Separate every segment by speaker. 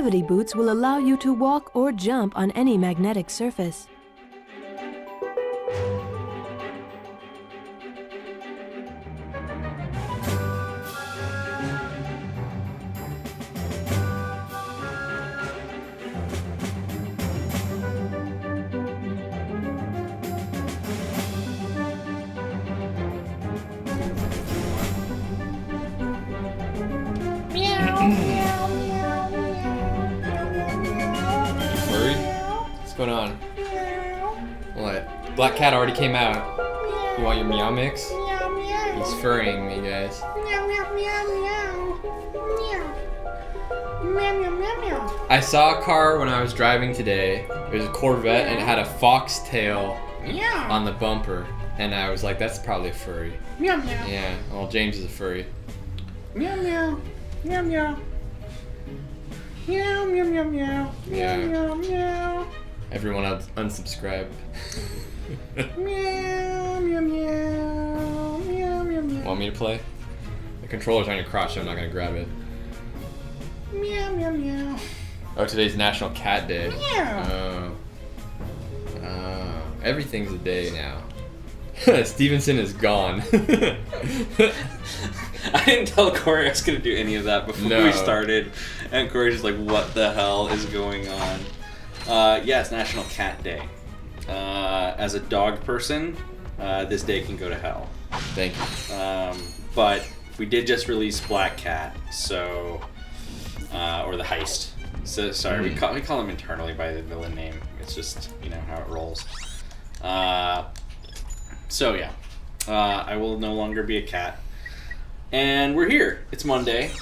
Speaker 1: gravity boots will allow you to walk or jump on any magnetic surface.
Speaker 2: Furry? What's going on? What? Black cat already came out. You want your meow mix? He's furrying me, guys. I saw a car when I was driving today. It was a Corvette and it had a foxtail on the bumper. And I was like, that's probably a furry. Yeah, well, James is a furry.
Speaker 3: Meow meow. Meow meow. Meow meow meow meow.
Speaker 2: Yeah.
Speaker 3: Meow meow.
Speaker 2: Everyone unsubscribe.
Speaker 3: Meow meow meow. Meow meow meow.
Speaker 2: Want me to play? The controller's on your crotch, so I'm not gonna grab it.
Speaker 3: Meow meow meow.
Speaker 2: Oh, today's National Cat Day.
Speaker 3: Meow.
Speaker 2: Oh. Everything's a day now. Stevenson is gone.
Speaker 4: I didn't tell Corey I was going to do any of that before we started. And Corey's just like, what the hell is going on? Yeah, it's National Cat Day. As a dog person, this day can go to hell.
Speaker 2: Thank you.
Speaker 4: But we did just release Black Cat, so... or the Heist. So, sorry, we call him internally by the villain name. It's just, you know, how it rolls. So yeah, I will no longer be a cat. And we're here. It's Monday.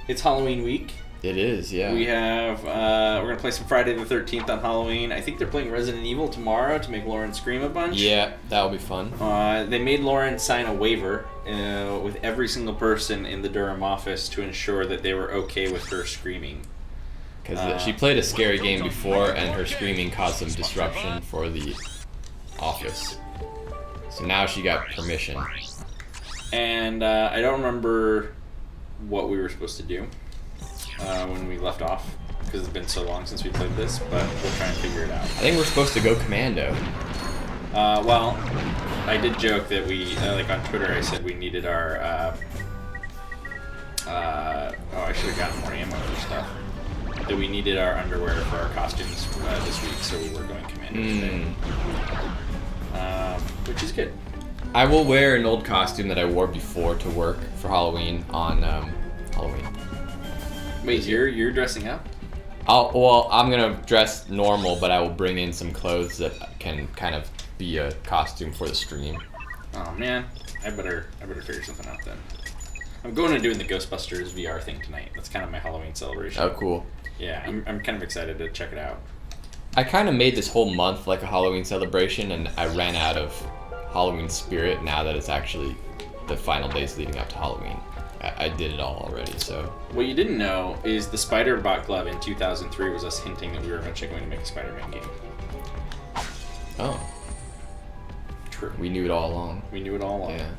Speaker 4: It's Halloween week.
Speaker 2: It is, yeah.
Speaker 4: We have, we're going to play some Friday the 13th on Halloween. I think they're playing Resident Evil tomorrow to make Lauren scream a bunch.
Speaker 2: Yeah, that'll be fun.
Speaker 4: They made Lauren sign a waiver with every single person in the Durham office to ensure that they were okay with her screaming.
Speaker 2: Because she played a scary game before and her screaming caused some disruption for the office. So now she got permission.
Speaker 4: And I don't remember what we were supposed to do when we left off, because it's been so long since we played this, but we'll try and figure it out.
Speaker 2: I think we're supposed to go Commando.
Speaker 4: Well, I did joke that we, like on Twitter, I said we needed our, I should have gotten more ammo for stuff. That we needed our underwear for our costumes this week, so we were going Commando today. Which is good.
Speaker 2: I will wear an old costume that I wore before to work for Halloween on Halloween.
Speaker 4: Wait, you're dressing up?
Speaker 2: I'm gonna dress normal, but I will bring in some clothes that can kind of be a costume for the stream.
Speaker 4: Oh man, I better figure something out then. I'm going and doing the Ghostbusters VR thing tonight. That's kind of my Halloween celebration.
Speaker 2: Oh, cool.
Speaker 4: Yeah, I'm kind of excited to check it out.
Speaker 2: I kind of made this whole month like a Halloween celebration, and I ran out of Halloween spirit now that it's actually the final days leading up to Halloween. I did it all already, so...
Speaker 4: What you didn't know is the Spider-Bot Glove in 2003 was us hinting that we were eventually going to make a Spider-Man game.
Speaker 2: Oh.
Speaker 4: True.
Speaker 2: We knew it all along.
Speaker 4: We knew it all along.
Speaker 2: Yeah.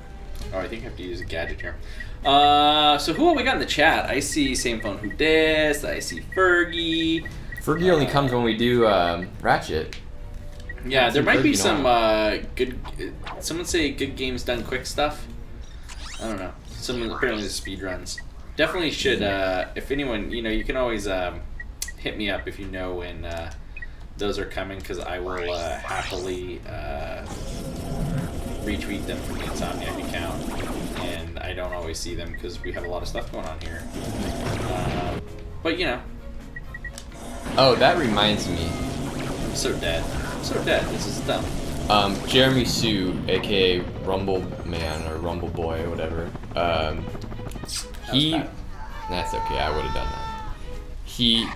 Speaker 4: Oh, I think I have to use a gadget here. So who have we got in the chat? I see Same Phone Who Dis, I see Fergie.
Speaker 2: Fergie only comes when we do Ratchet.
Speaker 4: Yeah, there might be some
Speaker 2: Fergie
Speaker 4: good... Someone say good games done quick stuff? I don't know. Someone apparently does speed runs. Definitely should, if anyone, you can always hit me up if you know when those are coming, because I will happily retweet them from the Insomniac account. And I don't always see them because we have a lot of stuff going on here. But
Speaker 2: Oh, that reminds me.
Speaker 4: I'm so dead. I'm so dead. This is dumb.
Speaker 2: Jeremy Sue, aka Rumble Man or Rumble Boy or whatever. That's okay. I would have done that. He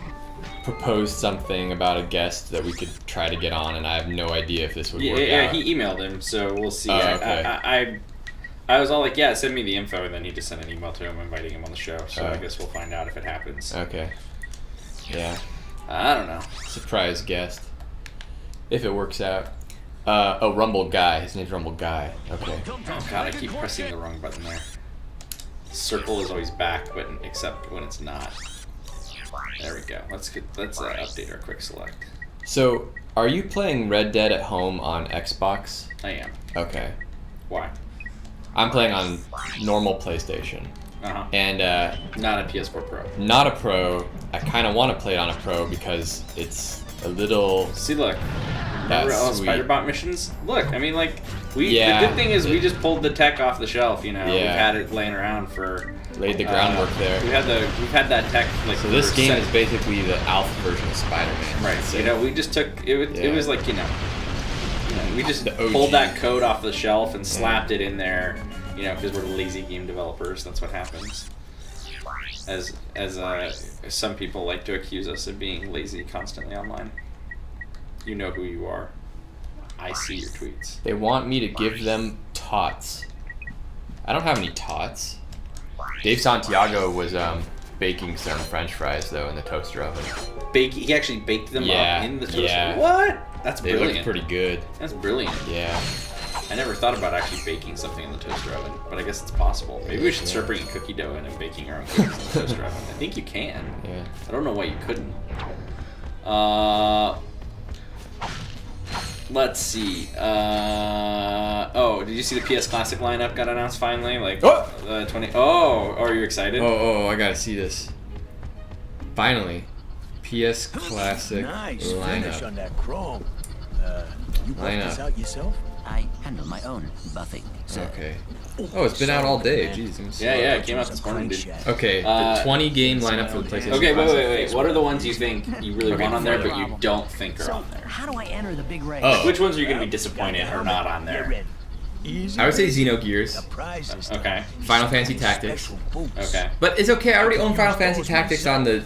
Speaker 2: proposed something about a guest that we could try to get on, and I have no idea if this would work out.
Speaker 4: Yeah, he emailed him, so we'll see.
Speaker 2: Oh, okay.
Speaker 4: I was all like, yeah, send me the info, and then he just sent an email to him inviting him on the show. So I guess we'll find out if it happens.
Speaker 2: Okay. Yeah.
Speaker 4: I don't know.
Speaker 2: Surprise guest. If it works out. Rumble Guy. His name's Rumble Guy. Okay.
Speaker 4: Oh god, I keep pressing the wrong button there. Circle is always back, but except when it's not. There we go. Let's update our quick select.
Speaker 2: So, are you playing Red Dead at home on Xbox?
Speaker 4: I am.
Speaker 2: Okay.
Speaker 4: Why?
Speaker 2: I'm playing on normal PlayStation.
Speaker 4: Uh-huh.
Speaker 2: And
Speaker 4: Not a PS4 Pro.
Speaker 2: not a Pro. I kind of want to play it on a Pro because it's a little.
Speaker 4: See, look. Remember all the
Speaker 2: sweet.
Speaker 4: Spider-Bot missions? Look, I mean, like,
Speaker 2: Yeah.
Speaker 4: the good thing is we just pulled the tech off the shelf, you know?
Speaker 2: Yeah.
Speaker 4: We've had it laying around for...
Speaker 2: Laid the groundwork there.
Speaker 4: We've had that tech, like...
Speaker 2: So this
Speaker 4: for
Speaker 2: game
Speaker 4: set-
Speaker 2: is basically the alpha version of Spider-Man.
Speaker 4: Right,
Speaker 2: So,
Speaker 4: you know, we just took... It
Speaker 2: Yeah.
Speaker 4: was like, you know, we just
Speaker 2: The OG.
Speaker 4: pulled that code off the shelf and slapped it in there, you know, because we're lazy game developers. That's what happens. As some people like to accuse us of being lazy constantly online. You know who you are. I see your tweets.
Speaker 2: They want me to give them tots. I don't have any tots. Dave Santiago was baking some French fries though in the toaster oven.
Speaker 4: He actually baked them
Speaker 2: Yeah,
Speaker 4: up in the toaster.
Speaker 2: yeah.
Speaker 4: What? That's
Speaker 2: They
Speaker 4: brilliant.
Speaker 2: look pretty good.
Speaker 4: That's brilliant.
Speaker 2: Yeah.
Speaker 4: I never thought about actually baking something in the toaster oven, but I guess it's possible. Maybe we should start bringing cookie dough in and baking our own cookies in the toaster oven. I think you can.
Speaker 2: Yeah.
Speaker 4: I don't know why you couldn't. Let's see. Oh, did you see the PS Classic lineup got announced finally? Like, 20. Oh, are you excited?
Speaker 2: Oh, I gotta see this. Finally. PS Classic
Speaker 5: Nice finish on
Speaker 2: lineup.
Speaker 5: that chrome. You brought this
Speaker 2: Lineup.
Speaker 5: out yourself?
Speaker 6: I handle my own buffing, sir.
Speaker 2: Okay. Oh, it's been out all day. Jeez. I'm slow.
Speaker 4: Yeah, it came out this morning, dude.
Speaker 2: Okay, the 20 game lineup for the PlayStation.
Speaker 4: Okay,
Speaker 2: Classic.
Speaker 4: wait. What are the ones you think you really want on there, but you don't think are
Speaker 6: So,
Speaker 4: on there?
Speaker 6: how do I enter the big race?
Speaker 2: Oh.
Speaker 4: Which ones are you going to be disappointed are not on
Speaker 5: Get
Speaker 4: there?
Speaker 5: ready. Easy.
Speaker 2: I would say Xenogears.
Speaker 5: The prize is
Speaker 4: Okay.
Speaker 2: Final Fantasy Tactics.
Speaker 5: special boots.
Speaker 4: Okay.
Speaker 2: But it's okay. I already own Final Fantasy Tactics on the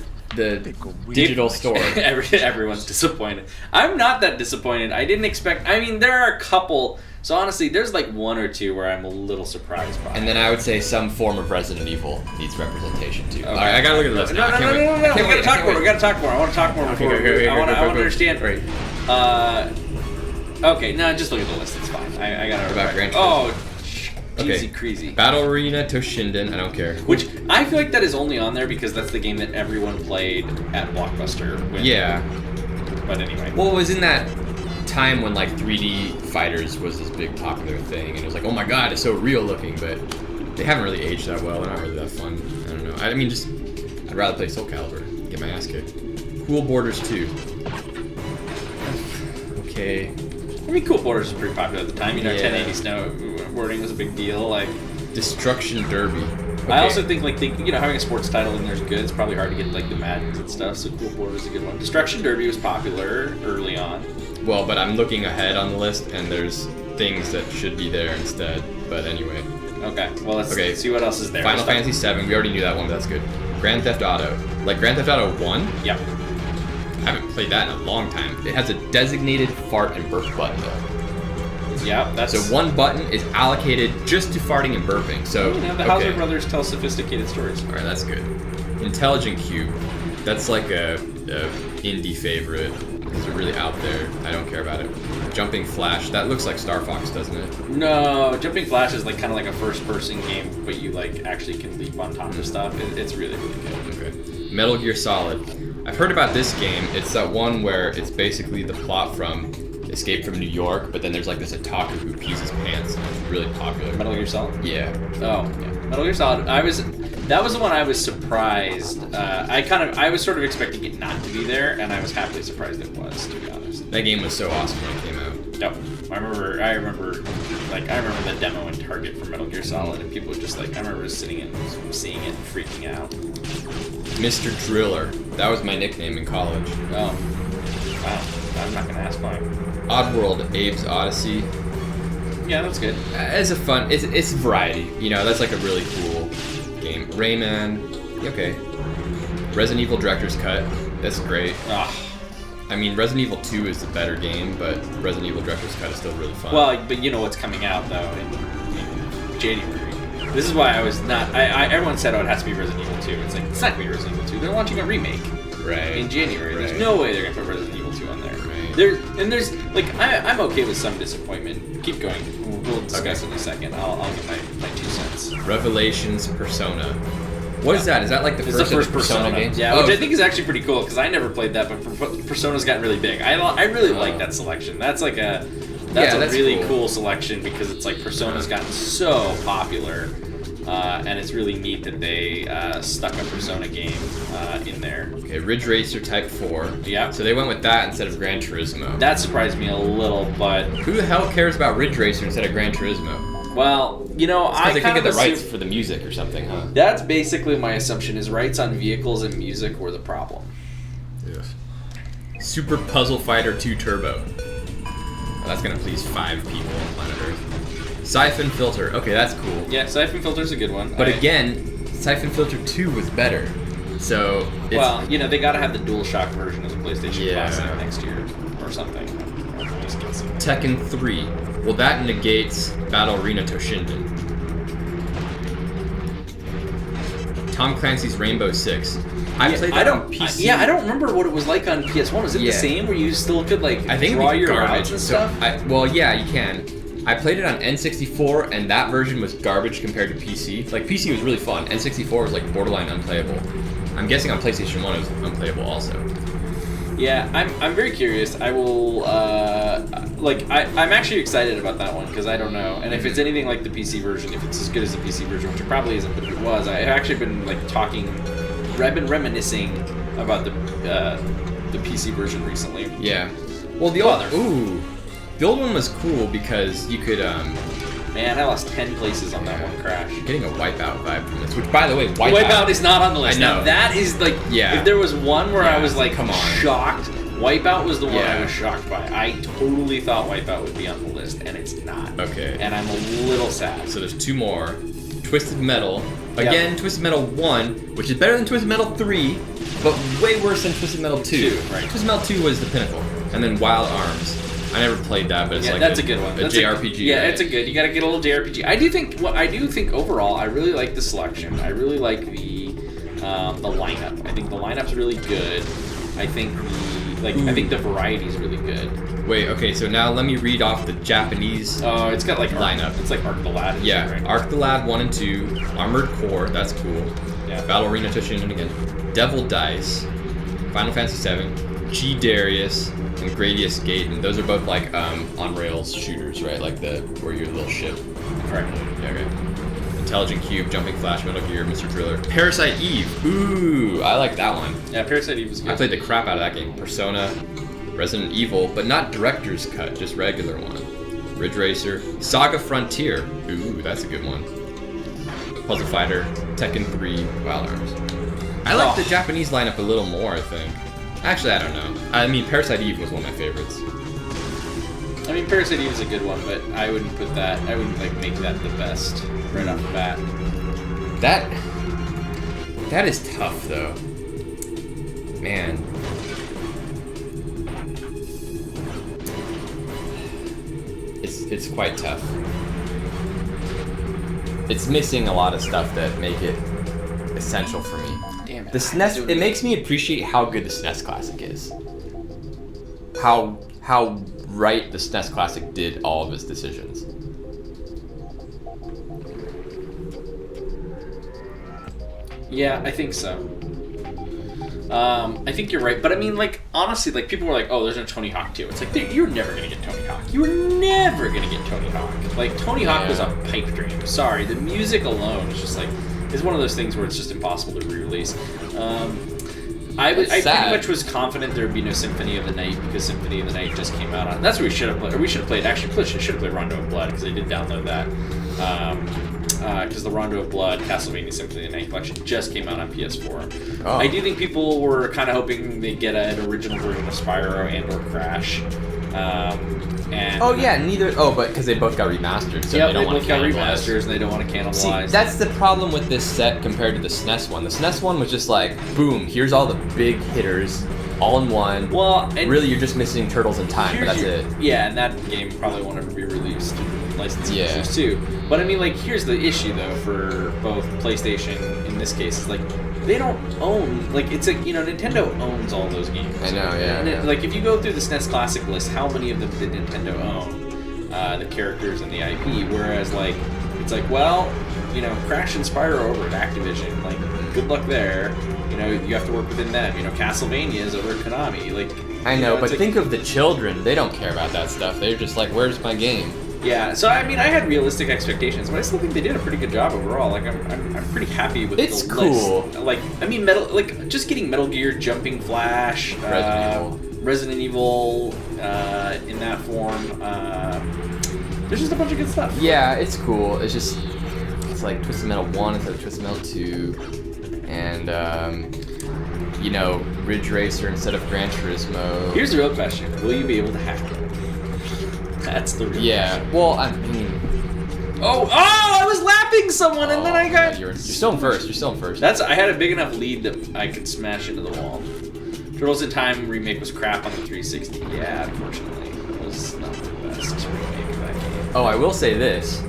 Speaker 2: digital store.
Speaker 4: Everyone's disappointed. I'm not that disappointed. I didn't expect. I mean, there are a couple. So honestly, there's like one or two where I'm a little surprised by.
Speaker 2: And then I would say some form of Resident Evil needs representation too.
Speaker 4: Okay.
Speaker 2: All right, I gotta look at the list.
Speaker 4: No,
Speaker 2: now. I can't wait. I
Speaker 4: We
Speaker 2: can't
Speaker 4: gotta
Speaker 2: wait. I
Speaker 4: talk
Speaker 2: can't
Speaker 4: more.
Speaker 2: wait.
Speaker 4: We gotta talk more. I want to talk more before. I want to understand.
Speaker 2: Right.
Speaker 4: Okay, no, just look at the list. It's fine. I gotta.
Speaker 2: About Gran
Speaker 4: Oh,
Speaker 2: Okay.
Speaker 4: easy crazy.
Speaker 2: Battle Arena Toshinden. I don't care.
Speaker 4: Which I feel like that is only on there because that's the game that everyone played at Blockbuster.
Speaker 2: Yeah.
Speaker 4: But anyway.
Speaker 2: Well, it was in that time when like 3D fighters was this big popular thing, and it was like, oh my god, it's so real looking, but they haven't really aged that well. They're not really that fun. I don't know. I mean, just I'd rather play Soul Calibur, get my ass kicked. Cool Borders 2. Okay.
Speaker 4: I mean, Cool Borders was pretty popular at the time. You know,
Speaker 2: Yeah.
Speaker 4: 1080 snowboarding was a big deal. Like,
Speaker 2: Destruction Derby. Okay.
Speaker 4: I also think like having a sports title in there is good. It's probably hard to get like the Maddens and stuff. So Cool Borders is a good one. Destruction Derby was popular early on.
Speaker 2: Well, but I'm looking ahead on the list, and there's things that should be there instead. But anyway.
Speaker 4: Okay, well let's
Speaker 2: Okay.
Speaker 4: see what else is there.
Speaker 2: Final Fantasy 7. We already knew that one, but that's good. Grand Theft Auto. Like Grand Theft Auto 1?
Speaker 4: Yep.
Speaker 2: I haven't played that in a long time. It has a designated fart and burp button though.
Speaker 4: Yeah, that's.
Speaker 2: So one button is allocated just to farting and burping. So
Speaker 4: You know, the Hauser brothers tell sophisticated stories.
Speaker 2: All right, that's good. Intelligent Cube. That's like a indie favorite because they're really out there. I don't care about it. Jumping Flash. That looks like Star Fox, doesn't it?
Speaker 4: No, Jumping Flash is like kind of like a first-person game, but you like actually can leap on top of stuff. It's really good.
Speaker 2: Okay. Metal Gear Solid. I've heard about this game. It's that one where it's basically the plot from Escape from New York, but then there's like this otaku who pees his pants. It's really popular.
Speaker 4: Metal Gear Solid.
Speaker 2: Yeah.
Speaker 4: Oh, yeah. Metal Gear Solid. That was the one I was surprised. I was sort of expecting it not to be there, and I was happily surprised it was, to be honest.
Speaker 2: That game was so awesome when it came out.
Speaker 4: Yep. I remember the demo in Target for Metal Gear Solid, and people were just like, I remember just seeing it and freaking out.
Speaker 2: Mr. Driller. That was my nickname in college.
Speaker 4: Oh. Wow. I'm not gonna ask why.
Speaker 2: Oddworld, Abe's Odyssey.
Speaker 4: Yeah, that's good.
Speaker 2: It's a fun. It's variety. You know, that's like a really cool game. Rayman. Okay. Resident Evil Director's Cut. That's great.
Speaker 4: Ah.
Speaker 2: I mean, Resident Evil 2 is the better game, but Resident Evil Director's Cut is still really fun.
Speaker 4: Well, but you know what's coming out though in January. This is why I was not. Everyone said, "Oh, it has to be Resident Evil 2." It's like it's not gonna be Resident Evil 2. They're launching a remake
Speaker 2: right.
Speaker 4: in January.
Speaker 2: Right.
Speaker 4: There's no way they're gonna put Resident Evil 2 on there.
Speaker 2: Right.
Speaker 4: There's like I'm okay with some disappointment. Keep going. We'll discuss
Speaker 2: Okay.
Speaker 4: in a second. I'll give my 2 cents.
Speaker 2: Revelations Persona. What is that? Is that like the
Speaker 4: It's
Speaker 2: first,
Speaker 4: the first
Speaker 2: of the Persona games?
Speaker 4: Yeah,
Speaker 2: Oh,
Speaker 4: which I think is actually pretty cool because I never played that, but Persona's gotten really big. I really like that selection. That's like a that's really cool selection because it's like Persona's gotten so popular, and it's really neat that they stuck a Persona game in there.
Speaker 2: Okay, Ridge Racer Type 4.
Speaker 4: Yeah.
Speaker 2: So they went with that instead of Gran Turismo.
Speaker 4: That surprised me a little, but
Speaker 2: Who the hell cares about Ridge Racer instead of Gran Turismo?
Speaker 4: well, you know,
Speaker 2: Because they
Speaker 4: kind
Speaker 2: couldn't
Speaker 4: of
Speaker 2: get the rights for the music or something, huh?
Speaker 4: That's basically my assumption: is rights on vehicles and music were the problem.
Speaker 2: Yes. Super Puzzle Fighter 2 Turbo. Oh, that's gonna please 5 people on planet Earth. Siphon Filter. Okay, that's cool.
Speaker 4: Yeah, Siphon Filter's a good one.
Speaker 2: But again, Siphon Filter 2 was better. So it's,
Speaker 4: well, you know, they gotta have the DualShock version of the PlayStation
Speaker 2: Yeah.
Speaker 4: Classic next year or something. Just guessing.
Speaker 2: Tekken 3. Well, that negates Battle Arena Toshinden. Tom Clancy's Rainbow Six. I played that on PC.
Speaker 4: I don't remember what it was like on PS1. Was it the
Speaker 2: Yeah.
Speaker 4: same where you still could like
Speaker 2: I think
Speaker 4: draw
Speaker 2: it'd be
Speaker 4: your
Speaker 2: garbage.
Speaker 4: routes and
Speaker 2: So
Speaker 4: stuff?
Speaker 2: well, yeah, you can. I played it on N64, and that version was garbage compared to PC. Like, PC was really fun. N64 was like borderline unplayable. I'm guessing on PlayStation 1 it was unplayable also.
Speaker 4: Yeah, I'm very curious. I will I'm actually excited about that one because I don't know. And if it's anything like the PC version, if it's as good as the PC version, which it probably isn't, but if it was, I've actually been like I've been reminiscing about the PC version recently.
Speaker 2: Yeah. Well, the old one was cool because you could
Speaker 4: Man, I lost 10 places on that one crash.
Speaker 2: getting a Wipeout vibe from this. Which, by the way,
Speaker 4: Wipeout is not on the list.
Speaker 2: I know.
Speaker 4: Now, that is like,
Speaker 2: Yeah.
Speaker 4: if there was one where I
Speaker 2: Yeah,
Speaker 4: was like,
Speaker 2: come on.
Speaker 4: shocked, Wipeout was the one
Speaker 2: Yeah.
Speaker 4: I was shocked by. I totally thought Wipeout would be on the list, and it's not.
Speaker 2: Okay.
Speaker 4: And I'm a little sad.
Speaker 2: So there's 2 more. Twisted Metal. Again, Twisted Metal 1, which is better than Twisted Metal 3, but way worse than Twisted Metal 2.
Speaker 4: 2, right.
Speaker 2: Twisted Metal 2 was the pinnacle. And then Wild Arms. I never played that, but it's like
Speaker 4: That's a good one.
Speaker 2: A
Speaker 4: That's
Speaker 2: JRPG.
Speaker 4: Yeah,
Speaker 2: right?
Speaker 4: it's a good. You got to get a little JRPG. I do think overall, I really like the selection. I really like the lineup. I think the lineup's really good. I think I think the variety's really good.
Speaker 2: Wait, okay, so now let me read off the Japanese.
Speaker 4: Oh, it's got like
Speaker 2: lineup.
Speaker 4: It's like Arc the Lad. and
Speaker 2: Yeah,
Speaker 4: shit, right?
Speaker 2: Arc the Lad 1 and 2, Armored Core, that's cool.
Speaker 4: Yeah.
Speaker 2: Battle Arena Toshinden again. Devil Dice, Final Fantasy 7, G Darius, and Gradius Gate, and those are both like on rails shooters, right? Like where you're a little ship.
Speaker 4: Correct.
Speaker 2: Yeah, okay. Intelligent Cube, Jumping Flash, Metal Gear, Mr. Driller. Parasite Eve. Ooh, I like that one.
Speaker 4: Yeah, Parasite Eve was good.
Speaker 2: I played the crap out of that game. Persona, Resident Evil, but not Director's Cut, just regular one. Ridge Racer, Saga Frontier. Ooh, that's a good one. Puzzle Fighter, Tekken 3, Wild Arms. I like the Japanese lineup a little more, I think. Actually, I don't know. I mean, Parasite Eve was one of my favorites.
Speaker 4: I mean, Parasite Eve is a good one, but I wouldn't put that. I wouldn't like make that the best right off the bat.
Speaker 2: That is tough, though. Man. It's quite tough. It's missing a lot of stuff that make it essential for me.
Speaker 4: Damn it.
Speaker 2: The SNES, it makes me appreciate how good the SNES Classic is. How right the SNES Classic did all of its decisions.
Speaker 4: Yeah, I think so. I think you're right, but I mean, like, honestly, like, people were like, "Oh, there's no Tony Hawk 2." It's like, dude, you're never gonna get Tony Hawk. You were never gonna get Tony Hawk. Like, Tony Hawk was a pipe dream. Sorry, the music alone is just like, it's one of those things where it's just impossible to re-release. I pretty much was confident there would be no Symphony of the Night because Symphony of the Night just came out on. That's what we should have played. Or we should have played. Actually, should have played Rondo of Blood because I did download that. Because the Rondo of Blood Castlevania Symphony of the Night collection just came out on PS4.
Speaker 2: Oh.
Speaker 4: I do think people were kind of hoping they'd get an original version of Spyro and/or Crash. And
Speaker 2: but because they both got remastered, so they don't want
Speaker 4: both
Speaker 2: to
Speaker 4: got
Speaker 2: cannibalize.
Speaker 4: remasters and they don't want to cannibalize.
Speaker 2: See, that's the problem with this set compared to the SNES one. The SNES one was just like, boom, here's all the big hitters, all in one.
Speaker 4: Well, and
Speaker 2: really, you're just missing Turtles in Time, but that's it.
Speaker 4: Yeah, and that game probably won't ever be released in licensing
Speaker 2: Yeah.
Speaker 4: issues too. But I mean, like, here's the issue though for both PlayStation in this case is like they don't own, like, it's like, you know, Nintendo owns all those games.
Speaker 2: I know, yeah.
Speaker 4: And like, if you go through the SNES Classic list, how many of them did Nintendo own? The characters and the IP. Whereas, like, it's like, well, you know, Crash and Spyro over at Activision. Like, good luck there. You know, you have to work within them. You know, Castlevania is over at Konami. Like,
Speaker 2: I
Speaker 4: you
Speaker 2: know, but
Speaker 4: it's like-
Speaker 2: think of the children. They don't care about that stuff. They're just like, where's my game?
Speaker 4: Yeah, so I mean, I had realistic expectations, but I still think they did a pretty good job overall. Like, I'm pretty happy with
Speaker 2: It's
Speaker 4: the
Speaker 2: cool.
Speaker 4: list. Like, I mean, just getting Metal Gear, Jumping Flash, Resident Evil in that form. There's just a bunch of good stuff.
Speaker 2: Yeah, it's cool. It's like Twisted Metal 1 instead of Twisted Metal 2, and you know, Ridge Racer instead of Gran Turismo.
Speaker 4: Here's the real question: will you be able to hack it? That's the real question.
Speaker 2: Well, I mean,
Speaker 4: Oh! I was lapping someone, and then I got.
Speaker 2: You're still in first. You're still in first.
Speaker 4: I had a big enough lead that I could smash into the wall. Turtles in Time remake was crap on the 360. Yeah, unfortunately, it was not the best remake of that game.
Speaker 2: Oh, I will say this.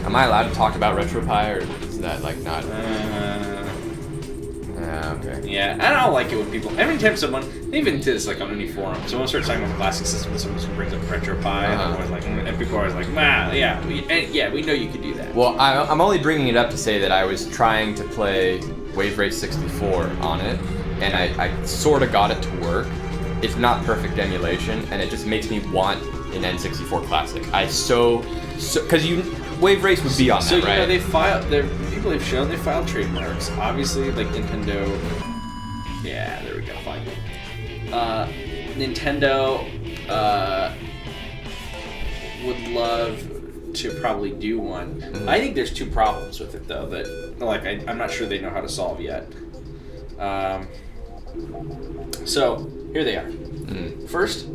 Speaker 2: Am I allowed to talk about RetroPie, or is that like not? Okay.
Speaker 4: Yeah, I don't like it when people. Every time someone, they even did this like on any forum. Someone starts talking about the classic system, and someone brings up RetroPie, and I'm always like, and people are always like, "Wow, yeah, we know you could do that."
Speaker 2: Well, I'm only bringing it up to say that I was trying to play Wave Race 64 on it, and I sort of got it to work. It's not perfect emulation, and it just makes me want an N64 Classic. Because Wave Race would be on
Speaker 4: So
Speaker 2: that, right?
Speaker 4: you know people have shown they filed trademarks. Obviously, like Nintendo. Yeah, there we go. Fine. Nintendo would love to probably do one.
Speaker 2: Mm-hmm.
Speaker 4: I think there's two problems with it though that like I'm not sure they know how to solve yet. So here they are. First,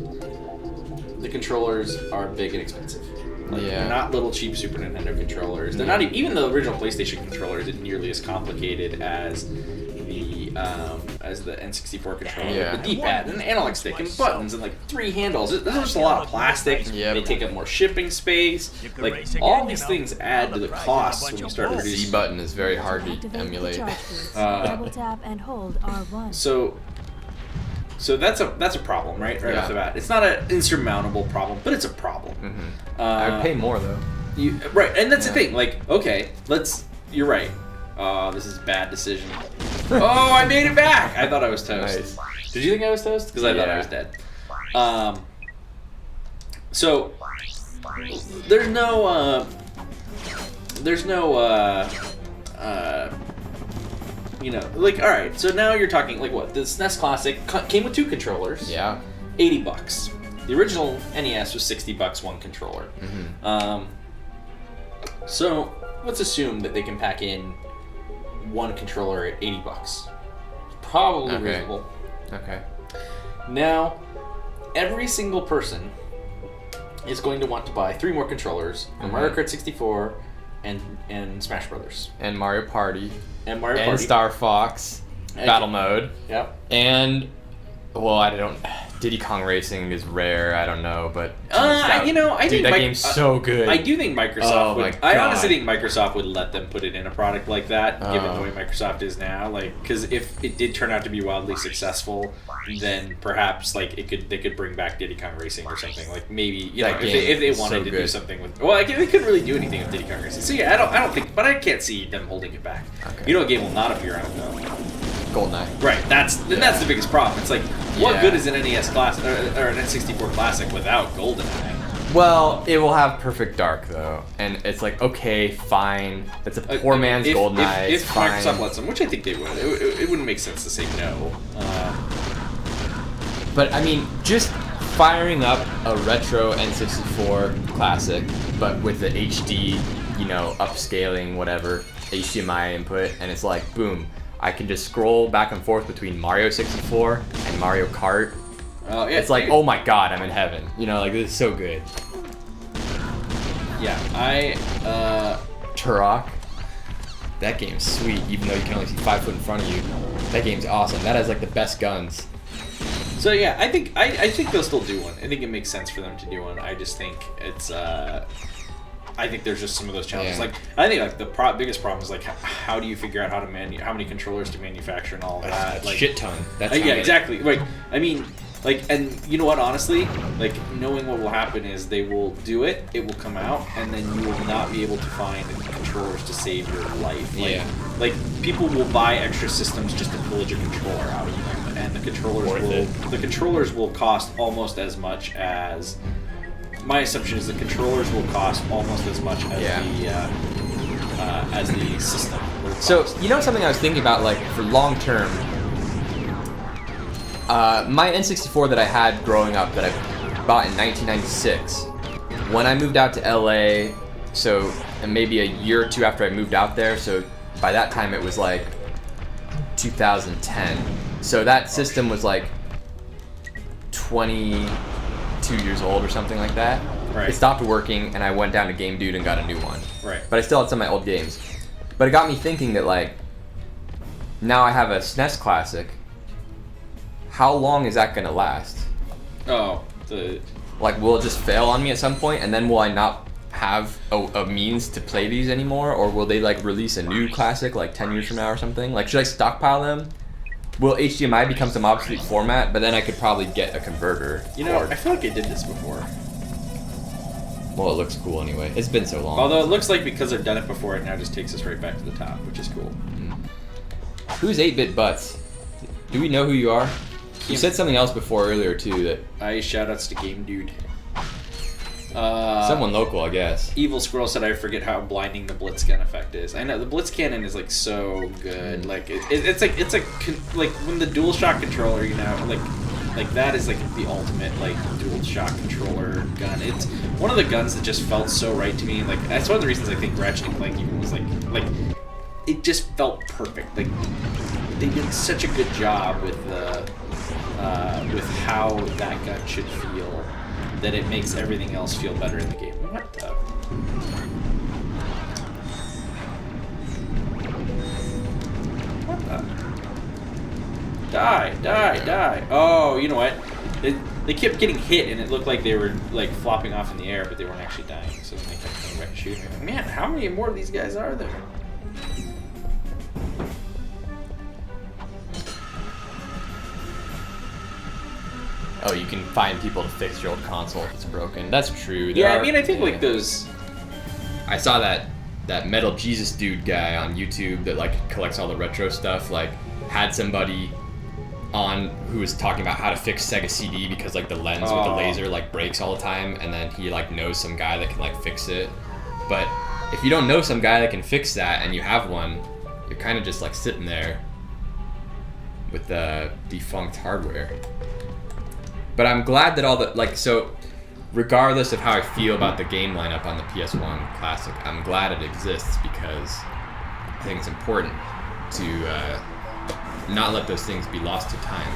Speaker 4: the controllers are big and expensive. Like, they're not little cheap Super Nintendo controllers. They're not even the original PlayStation controller isn't nearly as complicated as the N64 controller.
Speaker 2: Yeah.
Speaker 4: The D-pad and the analog stick and buttons and like 3 handles. There's just a lot of plastic.
Speaker 2: Yep.
Speaker 4: They take up more shipping space. Like all these things add to the cost when you start
Speaker 2: The
Speaker 4: reducing.
Speaker 2: Z button is very hard to
Speaker 1: Activate the
Speaker 2: emulate.
Speaker 1: charge boost. Double tap and hold R1.
Speaker 4: So that's a problem, right? Right off the bat. It's not an insurmountable problem, but it's a problem.
Speaker 2: I would pay more though.
Speaker 4: Right, and that's the thing. Like, okay, you're right. This is a bad decision. Oh, I made it back! I thought I was toast.
Speaker 2: Nice.
Speaker 4: Did you think I was toast? Because I thought I was dead. So there's no you know, like, all right. So now you're talking like what? The SNES Classic came with 2 controllers.
Speaker 2: Yeah.
Speaker 4: $80. The original NES was $60 one controller. So let's assume that they can pack in 1 controller at $80. Probably reasonable.
Speaker 2: Okay.
Speaker 4: Now, every single person is going to want to buy 3 more controllers for Mario Kart 64 and Smash Brothers.
Speaker 2: And Mario Party.
Speaker 4: And Mario
Speaker 2: And
Speaker 4: Party.
Speaker 2: Star Fox. Battle Mode.
Speaker 4: Yep.
Speaker 2: And, well, I don't... Diddy Kong Racing is rare, I don't know, but...
Speaker 4: I think
Speaker 2: that game's so good.
Speaker 4: I do think Microsoft
Speaker 2: Oh
Speaker 4: would...
Speaker 2: my
Speaker 4: I
Speaker 2: God.
Speaker 4: honestly think Microsoft would let them put it in a product like that, given the way Microsoft is now. Like, because if it did turn out to be wildly successful, then perhaps like they could bring back Diddy Kong Racing or something. Like maybe
Speaker 2: That
Speaker 4: if
Speaker 2: game
Speaker 4: they
Speaker 2: is
Speaker 4: wanted
Speaker 2: so
Speaker 4: to do
Speaker 2: good.
Speaker 4: something with. Well, they couldn't really do anything with Diddy Kong Racing. So yeah, I don't think, but I can't see them holding it back.
Speaker 2: Okay.
Speaker 4: You know, a game will not appear on though.
Speaker 2: GoldenEye.
Speaker 4: Right, that's the biggest problem. It's like, what
Speaker 2: Yeah.
Speaker 4: good is an NES classic or an N64 classic without GoldenEye?
Speaker 2: Well, it will have Perfect Dark though, and it's like, okay, fine. It's a poor man's GoldenEye.
Speaker 4: If
Speaker 2: It's fine.
Speaker 4: Microsoft lets them, which I think they would, it wouldn't make sense to say no.
Speaker 2: But I mean, just firing up a retro N64 classic, but with the HD, upscaling, whatever, HDMI input, and it's like, boom, I can just scroll back and forth between Mario 64 and Mario Kart.
Speaker 4: Yeah,
Speaker 2: It's like, oh my god, I'm in heaven. This is so good.
Speaker 4: Yeah,
Speaker 2: Turok. That game's sweet, even though you can only see 5 foot in front of you. That game's awesome. That has like the best guns.
Speaker 4: So yeah, I think they'll still do one. I think it makes sense for them to do one. I just think it's I think there's just some of those challenges.
Speaker 2: Yeah.
Speaker 4: Like I think like the biggest problem is like how do you figure out how many controllers to manufacture and all of that.
Speaker 2: A
Speaker 4: Like
Speaker 2: shit ton. That's
Speaker 4: yeah,
Speaker 2: how many.
Speaker 4: exactly. Like I mean, Like, and you know what? Honestly, like knowing what will happen is they will do it. It will come out, and then you will not be able to find controllers to save your life. Like,
Speaker 2: Yeah.
Speaker 4: Like people will buy extra systems just to pull your controller out of them, and the controllers will cost almost as much as. My assumption is the controllers will cost almost as much as the system. will
Speaker 2: So,
Speaker 4: cost.
Speaker 2: you know something I was thinking about, like, for long term? My N64 that I had growing up that I bought in 1996, when I moved out to LA, so and maybe a year or two after I moved out there, so by that time it was like 2010. So that system was like 22 years old or something like that.
Speaker 4: Right.
Speaker 2: It stopped working and I went down to Game Dude and got a new one.
Speaker 4: Right.
Speaker 2: But I still had some of my old games. But it got me thinking that, like, now I have a SNES Classic. How long is that gonna last?
Speaker 4: Oh,
Speaker 2: Like, will it just fail on me at some point, and then will I not have a means to play these anymore, or will they like release a new classic like 10 years from now or something? Like, should I stockpile them? Will HDMI become some obsolete format? But then I could probably get a converter.
Speaker 4: you know,
Speaker 2: Or-
Speaker 4: I feel like I did this before.
Speaker 2: well, it looks cool anyway. It's been so long.
Speaker 4: Although it looks like because I've done it before, it now just takes us right back to the top, which is cool.
Speaker 2: Who's 8-Bit Butts? Do we know who you are? You said something else before earlier too, that
Speaker 4: Shoutouts to Game Dude.
Speaker 2: someone local, I guess.
Speaker 4: Evil Squirrel said I forget how blinding the blitz gun effect is. I know the blitz cannon is like so good. Like it's like like when the DualShock controller, you know, like that is like the ultimate like DualShock controller gun. It's one of the guns that just felt so right to me. Like that's one of the reasons I think Ratchet Clank even was like it just felt perfect. Like they did such a good job with with how that gun should feel, that it makes everything else feel better in the game. What the? What the? Die. Oh, you know what? They kept getting hit, and it looked like they were like flopping off in the air, but they weren't actually dying. So then they kept coming back and shooting. Like, man, how many more of these guys are there?
Speaker 2: Oh, you can find people to fix your old console if it's broken. That's true. There
Speaker 4: Yeah,
Speaker 2: are-
Speaker 4: I mean, I think
Speaker 2: yeah.
Speaker 4: like those.
Speaker 2: I saw that Metal Jesus dude guy on YouTube that like collects all the retro stuff. Like, had somebody on who was talking about how to fix Sega CD because like the lens with the laser like breaks all the time, and then he like knows some guy that can like fix it. But if you don't know some guy that can fix that and you have one, you're kind of just like sitting there with the defunct hardware. But I'm glad that all the, like, so regardless of how I feel about the game lineup on the PS1 Classic, I'm glad it exists because I think it's important to not let those things be lost to time, you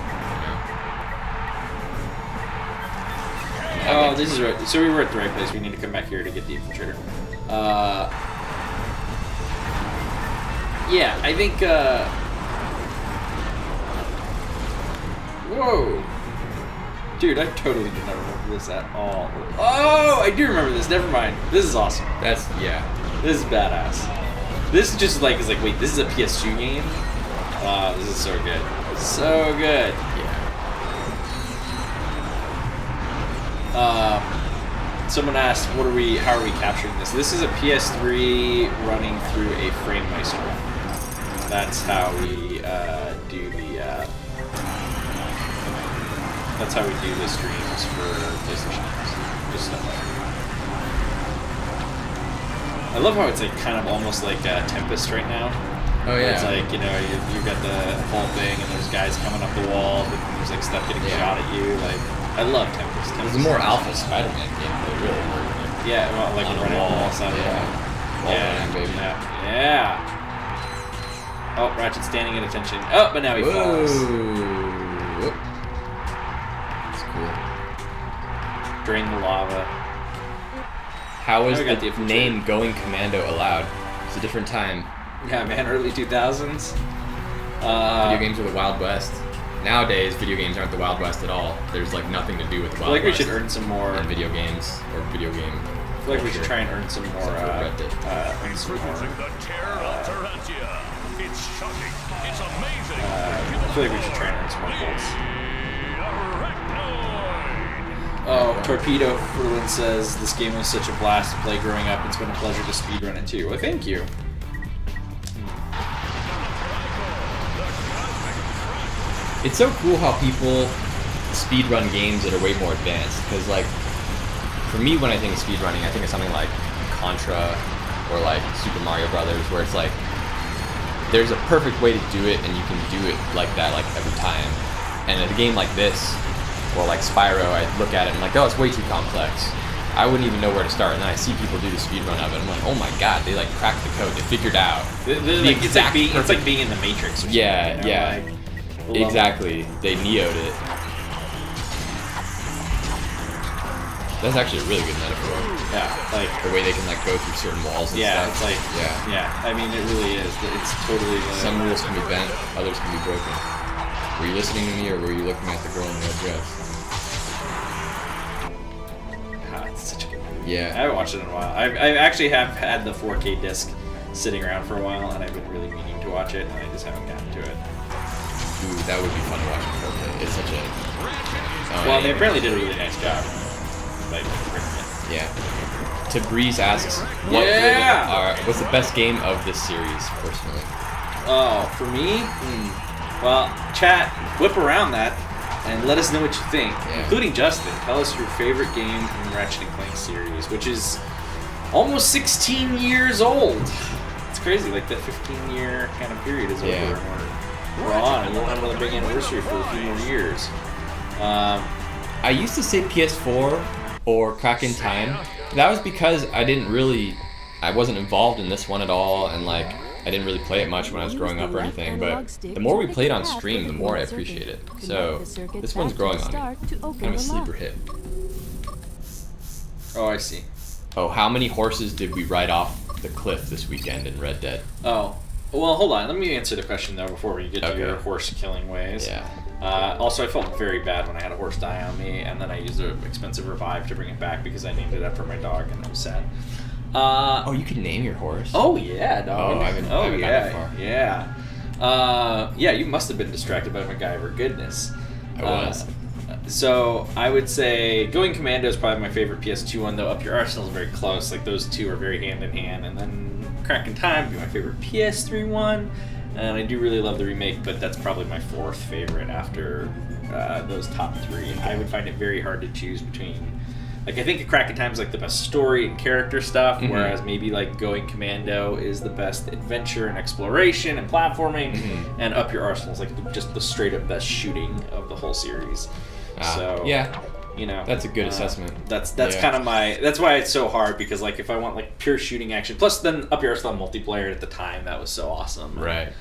Speaker 2: know?
Speaker 4: Oh, this is right. So we were at the right place. We need to come back here to get the infiltrator. Yeah, I think. Whoa. Dude, I totally did not remember this at all. Oh, I do remember this. Never mind. This is awesome.
Speaker 2: That's, yeah.
Speaker 4: This is badass. This is just like, it's like, wait, this is a PS2 game? This is so good. So good. Someone asked, how are we capturing this? This is a PS3 running through a FrameMeister. That's how we do the that's how we do the streams for PlayStation games. Just stuff like that. I love how it's like kind of almost like Tempest right now.
Speaker 2: Oh, yeah.
Speaker 4: It's like, you know, you got the whole thing and there's guys coming up the wall, but there's like stuff getting shot at you. Like, I love Tempest.
Speaker 2: It was a more alpha Spiderman gameplay, really.
Speaker 4: Yeah, well, like
Speaker 2: On the
Speaker 4: running
Speaker 2: wall,
Speaker 4: on the side of the wall.
Speaker 2: Wall running, baby.
Speaker 4: Yeah. Oh, Ratchet's standing at attention. Oh, but now he falls.
Speaker 2: Whoop. That's cool.
Speaker 4: Drain the lava.
Speaker 2: How is
Speaker 4: Now we got
Speaker 2: the
Speaker 4: the
Speaker 2: name Going Commando allowed? It's a different time.
Speaker 4: Yeah, man, early 2000s.
Speaker 2: Video games are the Wild West. Nowadays, video games aren't the Wild West at all. There's like nothing to do with the
Speaker 4: I
Speaker 2: Wild
Speaker 4: feel like we
Speaker 2: West.
Speaker 4: should earn some more.
Speaker 2: in video games or video game.
Speaker 4: I feel like we should try and earn some more. Earn some more.
Speaker 5: The terror of Tarantia. It's shocking. It's amazing.
Speaker 4: I feel like we should try and earn some more goals. Oh, Torpedo Ferlin says this game was such a blast to play growing up. It's been a pleasure to speedrun it too. Well, thank you.
Speaker 2: It's so cool how people speedrun games that are way more advanced. Because, like, for me, when I think of speedrunning, I think of something like Contra or like Super Mario Brothers, where it's like there's a perfect way to do it, and you can do it like that, like every time. And in a game like this, or like Spyro, I look at it and I'm like, oh, it's way too complex. I wouldn't even know where to start, and then I see people do the speedrun of it. I'm like, oh my god, they like cracked the code. They figured out
Speaker 4: It's like being in the Matrix. Or something,
Speaker 2: yeah,
Speaker 4: you know?
Speaker 2: yeah,
Speaker 4: Like,
Speaker 2: exactly. They neo'd it. That's actually a really good metaphor.
Speaker 4: Yeah, like
Speaker 2: The way they can like go through certain walls and
Speaker 4: yeah,
Speaker 2: stuff.
Speaker 4: it's like yeah. I mean, it really is. It's totally.
Speaker 2: Some rules can be bent, others can be broken. Were you listening to me, or were you looking at the girl in the red dress?
Speaker 4: It's such a good movie.
Speaker 2: Yeah.
Speaker 4: I haven't watched it in a while. I actually have had the 4K disc sitting around for a while, and I've been really meaning to watch it, and I just haven't gotten to it.
Speaker 2: Ooh, that would be fun to watch in 4K. It's such a...
Speaker 4: Well, they apparently did a really nice job. Like,
Speaker 2: Yeah. Tabriz asks, what's the best game of this series, personally?
Speaker 4: Oh, for me? Well, chat, whip around that, and let us know what you think, including Justin. Tell us your favorite game in the Ratchet Clank series, which is almost 16 years old. It's crazy, like that 15-year kind of period is over, and we're on, and we'll have another big anniversary for a few more years.
Speaker 2: I used to say PS4 or Crack in Time. That was because I wasn't involved in this one at all, and like I didn't really play it much when I was growing up or anything, but the more we played on stream, the more I appreciate it. So this one's growing on me. Kind of a sleeper hit.
Speaker 4: Oh, I see.
Speaker 2: Oh, how many horses did we ride off the cliff this weekend in Red Dead?
Speaker 4: Oh, well, hold on. Let me answer the question, though, before we get to your horse-killing ways.
Speaker 2: Yeah.
Speaker 4: Also, I felt very bad when I had a horse die on me, and then I used an expensive revive to bring it back because I named it after my dog, and it was sad.
Speaker 2: Oh, you can name your horse?
Speaker 4: Oh, yeah, dog.
Speaker 2: Oh, I haven't gotten that far.
Speaker 4: Yeah. Yeah, you must have been distracted by MacGyver. Goodness.
Speaker 2: I was.
Speaker 4: So, I would say Going Commando is probably my favorite PS2 one, though Up Your Arsenal is very close. Like, those two are very hand-in-hand. And then Crack in Time would be my favorite PS3 one. And I do really love the remake, but that's probably my fourth favorite after those top three. I would find it very hard to choose between... Like, I think Crack in Time is like the best story and character stuff, whereas maybe like Going Commando is the best adventure and exploration and platforming, and Up Your Arsenal is like just the straight up best shooting of the whole series. So
Speaker 2: yeah,
Speaker 4: you know,
Speaker 2: that's a good assessment.
Speaker 4: That's kind of that's why it's so hard, because like if I want like pure shooting action, plus then Up Your Arsenal multiplayer at the time, that was so awesome.
Speaker 2: Right.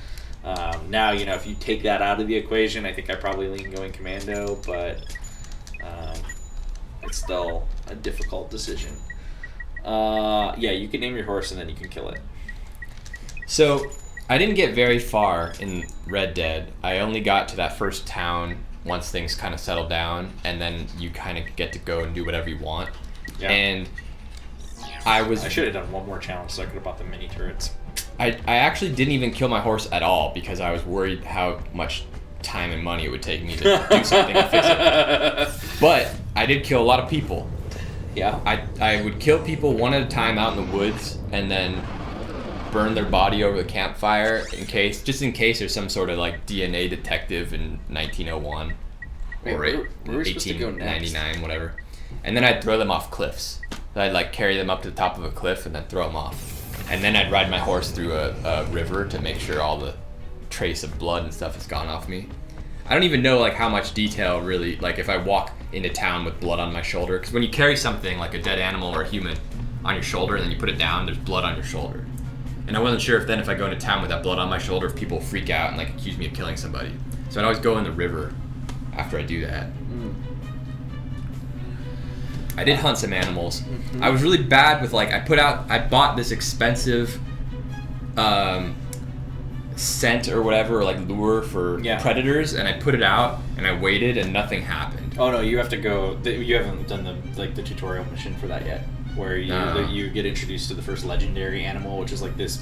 Speaker 4: Now, you know, if you take that out of the equation, I think I probably lean Going Commando, but it's still a difficult decision. Yeah, you can name your horse and then you can kill it.
Speaker 2: So, I didn't get very far in Red Dead. I only got to that first town once things kind of settled down, and then you kind of get to go and do whatever you want.
Speaker 4: Yeah.
Speaker 2: And I
Speaker 4: should have done one more challenge so I could have bought the mini turrets.
Speaker 2: I actually didn't even kill my horse at all because I was worried how much time and money it would take me to do something to fix it. But I did kill a lot of people.
Speaker 4: Yeah.
Speaker 2: I would kill people one at a time out in the woods and then burn their body over the campfire just in case there's some sort of like DNA detective in 1901 or
Speaker 4: where are we supposed to go next?
Speaker 2: 1899, whatever. And then I'd throw them off cliffs. So I'd like carry them up to the top of a cliff and then throw them off. And then I'd ride my horse through a river to make sure all the trace of blood and stuff has gone off me. I don't even know like how much detail really, like if I walk into town with blood on my shoulder, because when you carry something like a dead animal or a human on your shoulder and then you put it down, there's blood on your shoulder. And I wasn't sure if I go into town with that blood on my shoulder, if people freak out and like accuse me of killing somebody. So I'd always go in the river after I do that. I did hunt some animals. I was really bad with like, I bought this expensive scent or whatever, or like lure for predators, and I put it out and I waited and nothing happened.
Speaker 4: Oh no, you have to go, you haven't done the tutorial mission for that yet. where you get introduced to the first legendary animal, which is like this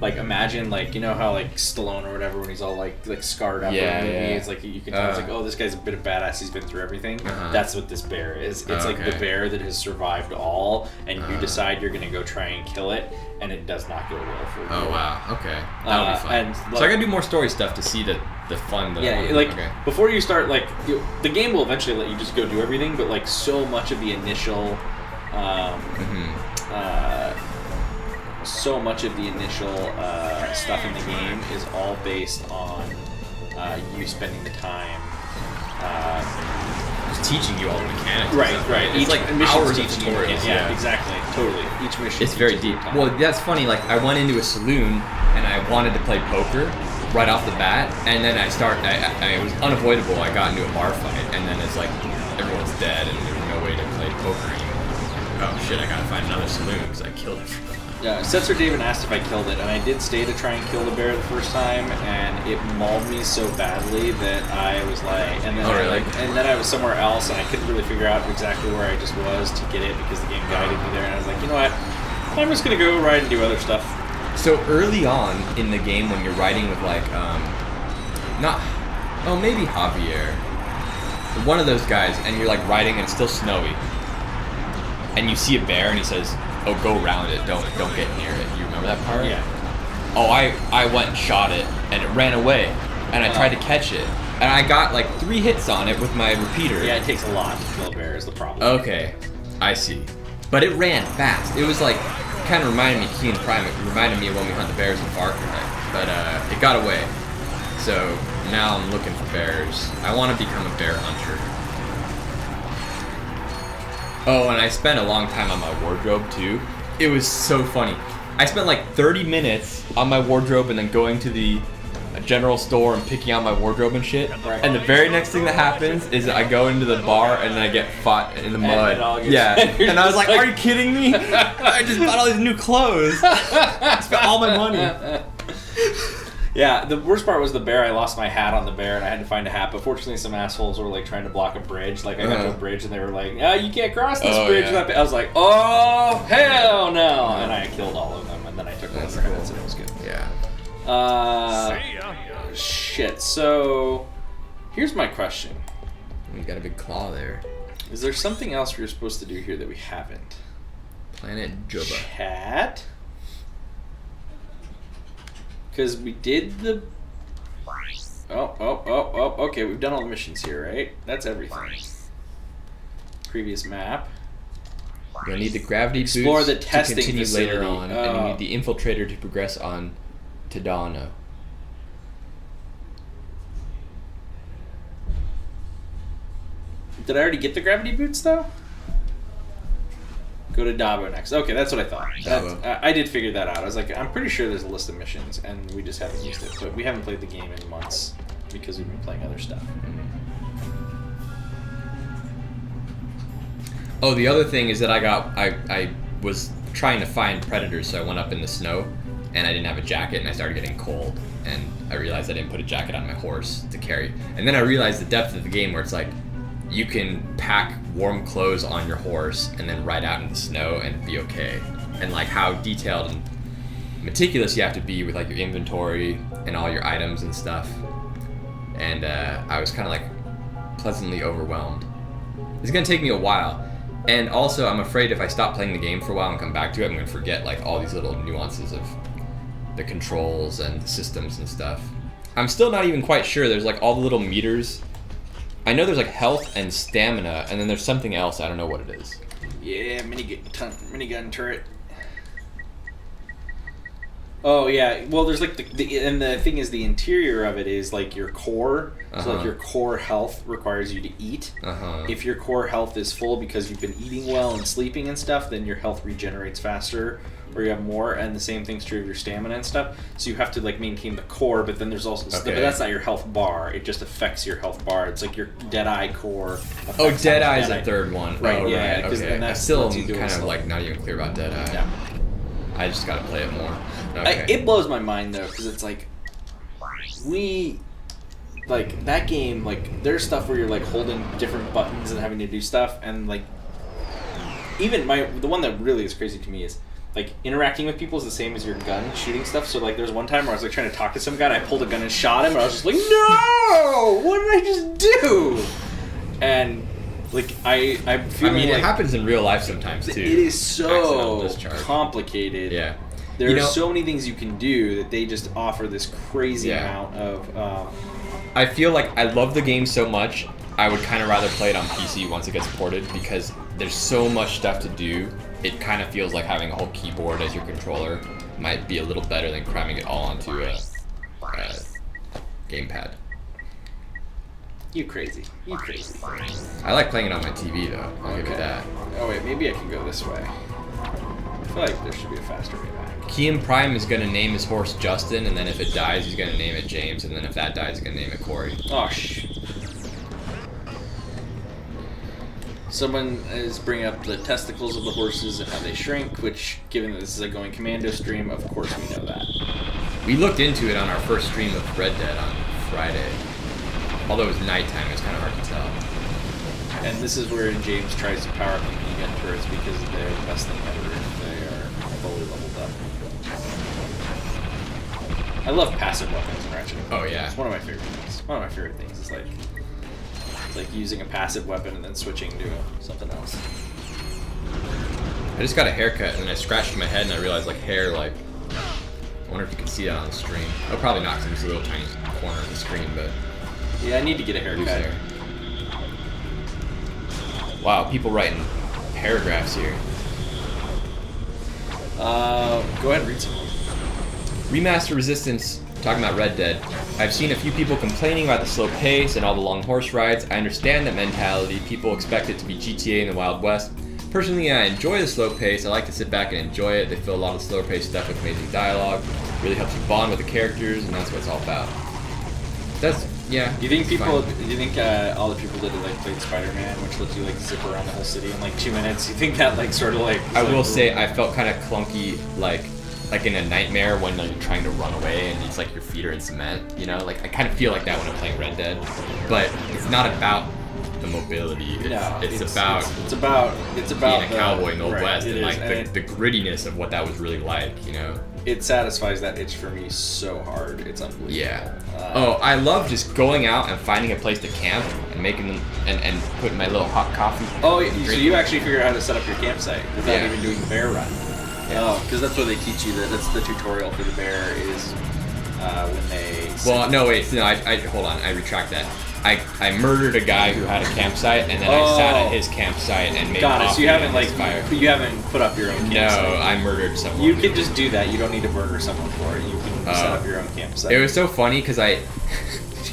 Speaker 4: like imagine like you know how like Stallone or whatever when he's all like scarred up. It's like you can tell it's like, oh, this guy's a bit of badass. He's been through everything. That's what this bear is. It's like the bear that has survived all, and you decide you're gonna go try and kill it, and it does not go well for you.
Speaker 2: Oh wow, okay, that'll be fun.
Speaker 4: And,
Speaker 2: so I gotta do more story stuff to see the fun that I want.
Speaker 4: Before you start, like the game will eventually let you just go do everything, but like so much of the initial stuff in the game is all based on you spending the time
Speaker 2: just teaching you all the mechanics.
Speaker 4: Right.
Speaker 2: It's like hours of tutorials.
Speaker 4: Yeah, exactly, totally. Each mission.
Speaker 2: It's very deep. Well, that's funny. Like I went into a saloon and I wanted to play poker right off the bat, and then it was unavoidable. I got into a bar fight, and then it's like everyone's dead, and there's no way to play poker anymore. Oh shit! I gotta find another saloon because I killed it.
Speaker 4: Yeah, Setzer David asked if I killed it, and I did stay to try and kill the bear the first time, and it mauled me so badly that I was like, and then I was somewhere else, and I couldn't really figure out exactly where I just was to get it because the game guided me there, and I was like, you know what, I'm just gonna go ride and do other stuff.
Speaker 2: So early on in the game, when you're riding with like, maybe Javier, one of those guys, and you're like riding and it's still snowy, and you see a bear and he says, "Oh, go around it. Don't get near it." You remember that part?
Speaker 4: Yeah.
Speaker 2: Oh, I went and shot it, and it ran away, and I tried to catch it, and I got like 3 hits on it with my repeater.
Speaker 4: Yeah, it takes a lot to kill a bear is the problem.
Speaker 2: Okay, I see. But it ran fast. It was like kind of reminded me of Key and Prime. It reminded me of when we hunt the bears in Far Cry, but it got away. So now I'm looking for bears. I want to become a bear hunter. Oh, and I spent a long time on my wardrobe too. It was so funny. I spent like 30 minutes on my wardrobe and then going to the general store and picking out my wardrobe and shit.
Speaker 4: Right.
Speaker 2: And the very next thing that happens is I go into the bar and then I get fought in the mud. Yeah. And I was like, are you kidding me? I just bought all these new clothes. I spent all my money.
Speaker 4: Yeah, the worst part was the bear. I lost my hat on the bear, and I had to find a hat. But fortunately, some assholes were like trying to block a bridge. Like I got to a bridge, and they were like, you can't cross this bridge." Yeah. I was like, "Oh hell no!" And I killed all of them, and then I took one of their hats, and it was good.
Speaker 2: Yeah.
Speaker 4: Shit. So, here's my question.
Speaker 2: We got a big claw there.
Speaker 4: Is there something else we were supposed to do here that we haven't?
Speaker 2: Planet Juba.
Speaker 4: Chat. Because we did the... Okay, we've done all the missions here, right? That's everything. Previous map.
Speaker 2: You'll need the gravity boots
Speaker 4: Explore the testing
Speaker 2: to continue
Speaker 4: facility.
Speaker 2: later on, and you need the infiltrator to progress on Tadano.
Speaker 4: Did I already get the gravity boots, though? Go to Dabo next. Okay, that's what I thought. I did figure that out. I was like, I'm pretty sure there's a list of missions, and we just haven't used it. But we haven't played the game in months because we've been playing other stuff.
Speaker 2: Oh, the other thing is that I was trying to find predators, so I went up in the snow, and I didn't have a jacket, and I started getting cold, and I realized I didn't put a jacket on my horse to carry. And then I realized the depth of the game where it's like, you can pack warm clothes on your horse and then ride out in the snow and be okay. And like how detailed and meticulous you have to be with like your inventory and all your items and stuff. And I was kind of like pleasantly overwhelmed. It's gonna take me a while. And also I'm afraid if I stop playing the game for a while and come back to it, I'm gonna forget like all these little nuances of the controls and the systems and stuff. I'm still not even quite sure. There's like all the little meters. I know there's like health and stamina, and then there's something else. I don't know what it is.
Speaker 4: Yeah, minigun turret. Oh yeah, well there's like and the thing is the interior of it is like your core. So like your core health requires you to eat. If your core health is full because you've been eating well and sleeping and stuff, then your health regenerates faster, or you have more. And the same thing's true of your stamina and stuff. So you have to like maintain the core, but then there's also stuff, but that's not your health bar. It just affects your health bar. It's like your Deadeye core.
Speaker 2: Oh, Deadeye's the third one.
Speaker 4: Right.
Speaker 2: Oh,
Speaker 4: yeah.
Speaker 2: right. Okay.
Speaker 4: And
Speaker 2: I
Speaker 4: that's
Speaker 2: still kind of like not even clear about Deadeye.
Speaker 4: Yeah.
Speaker 2: I just gotta play it more. Okay.
Speaker 4: It blows my mind though, because it's like like that game, like there's stuff where you're like holding different buttons and having to do stuff, and like even the one that really is crazy to me is like interacting with people is the same as your gun shooting stuff. So like there's one time where I was like trying to talk to some guy and I pulled a gun and shot him and I was just like, no, what did I just do? And like I'm feeling
Speaker 2: it
Speaker 4: like
Speaker 2: happens in real life sometimes too.
Speaker 4: it is so
Speaker 2: Accidental discharge.
Speaker 4: complicated.
Speaker 2: Yeah.
Speaker 4: There are so many things you can do that they just offer this crazy amount of.
Speaker 2: I feel like I love the game so much. I would kind of rather play it on PC once it gets ported because there's so much stuff to do. It kind of feels like having a whole keyboard as your controller might be a little better than cramming it all onto a gamepad.
Speaker 4: You crazy.
Speaker 2: I like playing it on my TV though. I'll give it that.
Speaker 4: Oh wait, maybe I can go this way. I feel like there should be a faster way back.
Speaker 2: Kean Prime is gonna name his horse Justin, and then if it dies, he's gonna name it James, and then if that dies, he's gonna name it Corey.
Speaker 4: Oh Someone is bringing up the testicles of the horses and how they shrink, which, given that this is a Going Commando stream, of course we know that.
Speaker 2: We looked into it on our first stream of Red Dead on Friday. Although it was nighttime, it's kind of hard to tell.
Speaker 4: And this is where James tries to power up the minigun turrets because they're the best thing ever. They are fully leveled up. I love passive weapons in Ratchet.
Speaker 2: Oh yeah.
Speaker 4: It's one of my favorite things. One of my favorite things is like using a passive weapon and then switching to something else.
Speaker 2: I just got a haircut and then I scratched my head and I realized like hair I wonder if you can see that on the screen. Oh, probably not because I'm just a little tiny corner of the screen, but
Speaker 4: yeah, I need to get a haircut.
Speaker 2: Hair. Wow, people writing paragraphs here.
Speaker 4: Go ahead and read some.
Speaker 2: Remaster Resistance, talking about Red Dead. I've seen a few people complaining about the slow pace and all the long horse rides. I understand that mentality. People expect it to be GTA in the Wild West. Personally, I enjoy the slow pace. I like to sit back and enjoy it. They fill a lot of slower pace stuff with amazing dialogue. Really helps you bond with the characters, and that's what it's all about. Yeah.
Speaker 4: Do you think all the people that like played Spiderman, which lets you like zip around the whole city in like 2 minutes, you think that like sort of like?
Speaker 2: I will say I felt kind of clunky, like in a nightmare when you're trying to run away and it's like your feet are in cement. You know, like I kind of feel like that when I'm playing Red Dead, but it's not about the mobility. It's about being a cowboy in the Old West and like the grittiness of what that was really like. You know.
Speaker 4: It satisfies that itch for me so hard. It's unbelievable.
Speaker 2: Yeah. I love just going out and finding a place to camp and making them and putting my little hot coffee.
Speaker 4: Oh, so you actually figure out how to set up your campsite without even doing the bear run. Yeah. Oh, because that's what they teach you. That's the tutorial for the bear is when they.
Speaker 2: Well, no, wait. No, I hold on. I retract that. I murdered a guy who had a campsite, and then I sat at his campsite and made coffee.
Speaker 4: So you haven't
Speaker 2: fire.
Speaker 4: You haven't put up your own campsite.
Speaker 2: No, I murdered someone.
Speaker 4: You can just do that. You don't need to murder someone for it. You can set up your own campsite.
Speaker 2: It was so funny because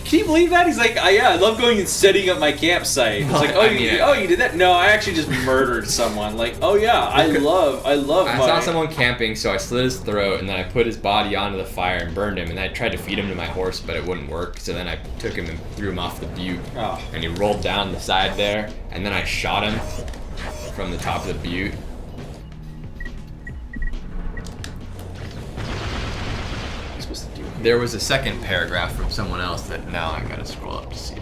Speaker 4: Can you believe that? He's like, I love going and setting up my campsite. It's like, you did that? No, I actually just murdered someone. Like, oh yeah, I love. I
Speaker 2: saw someone camping, so I slit his throat, and then I put his body onto the fire and burned him. And I tried to feed him to my horse, but it wouldn't work. So then I took him and threw him off the butte, and he rolled down the side there. And then I shot him from the top of the butte. There was a second paragraph from someone else that now I gotta scroll up to see.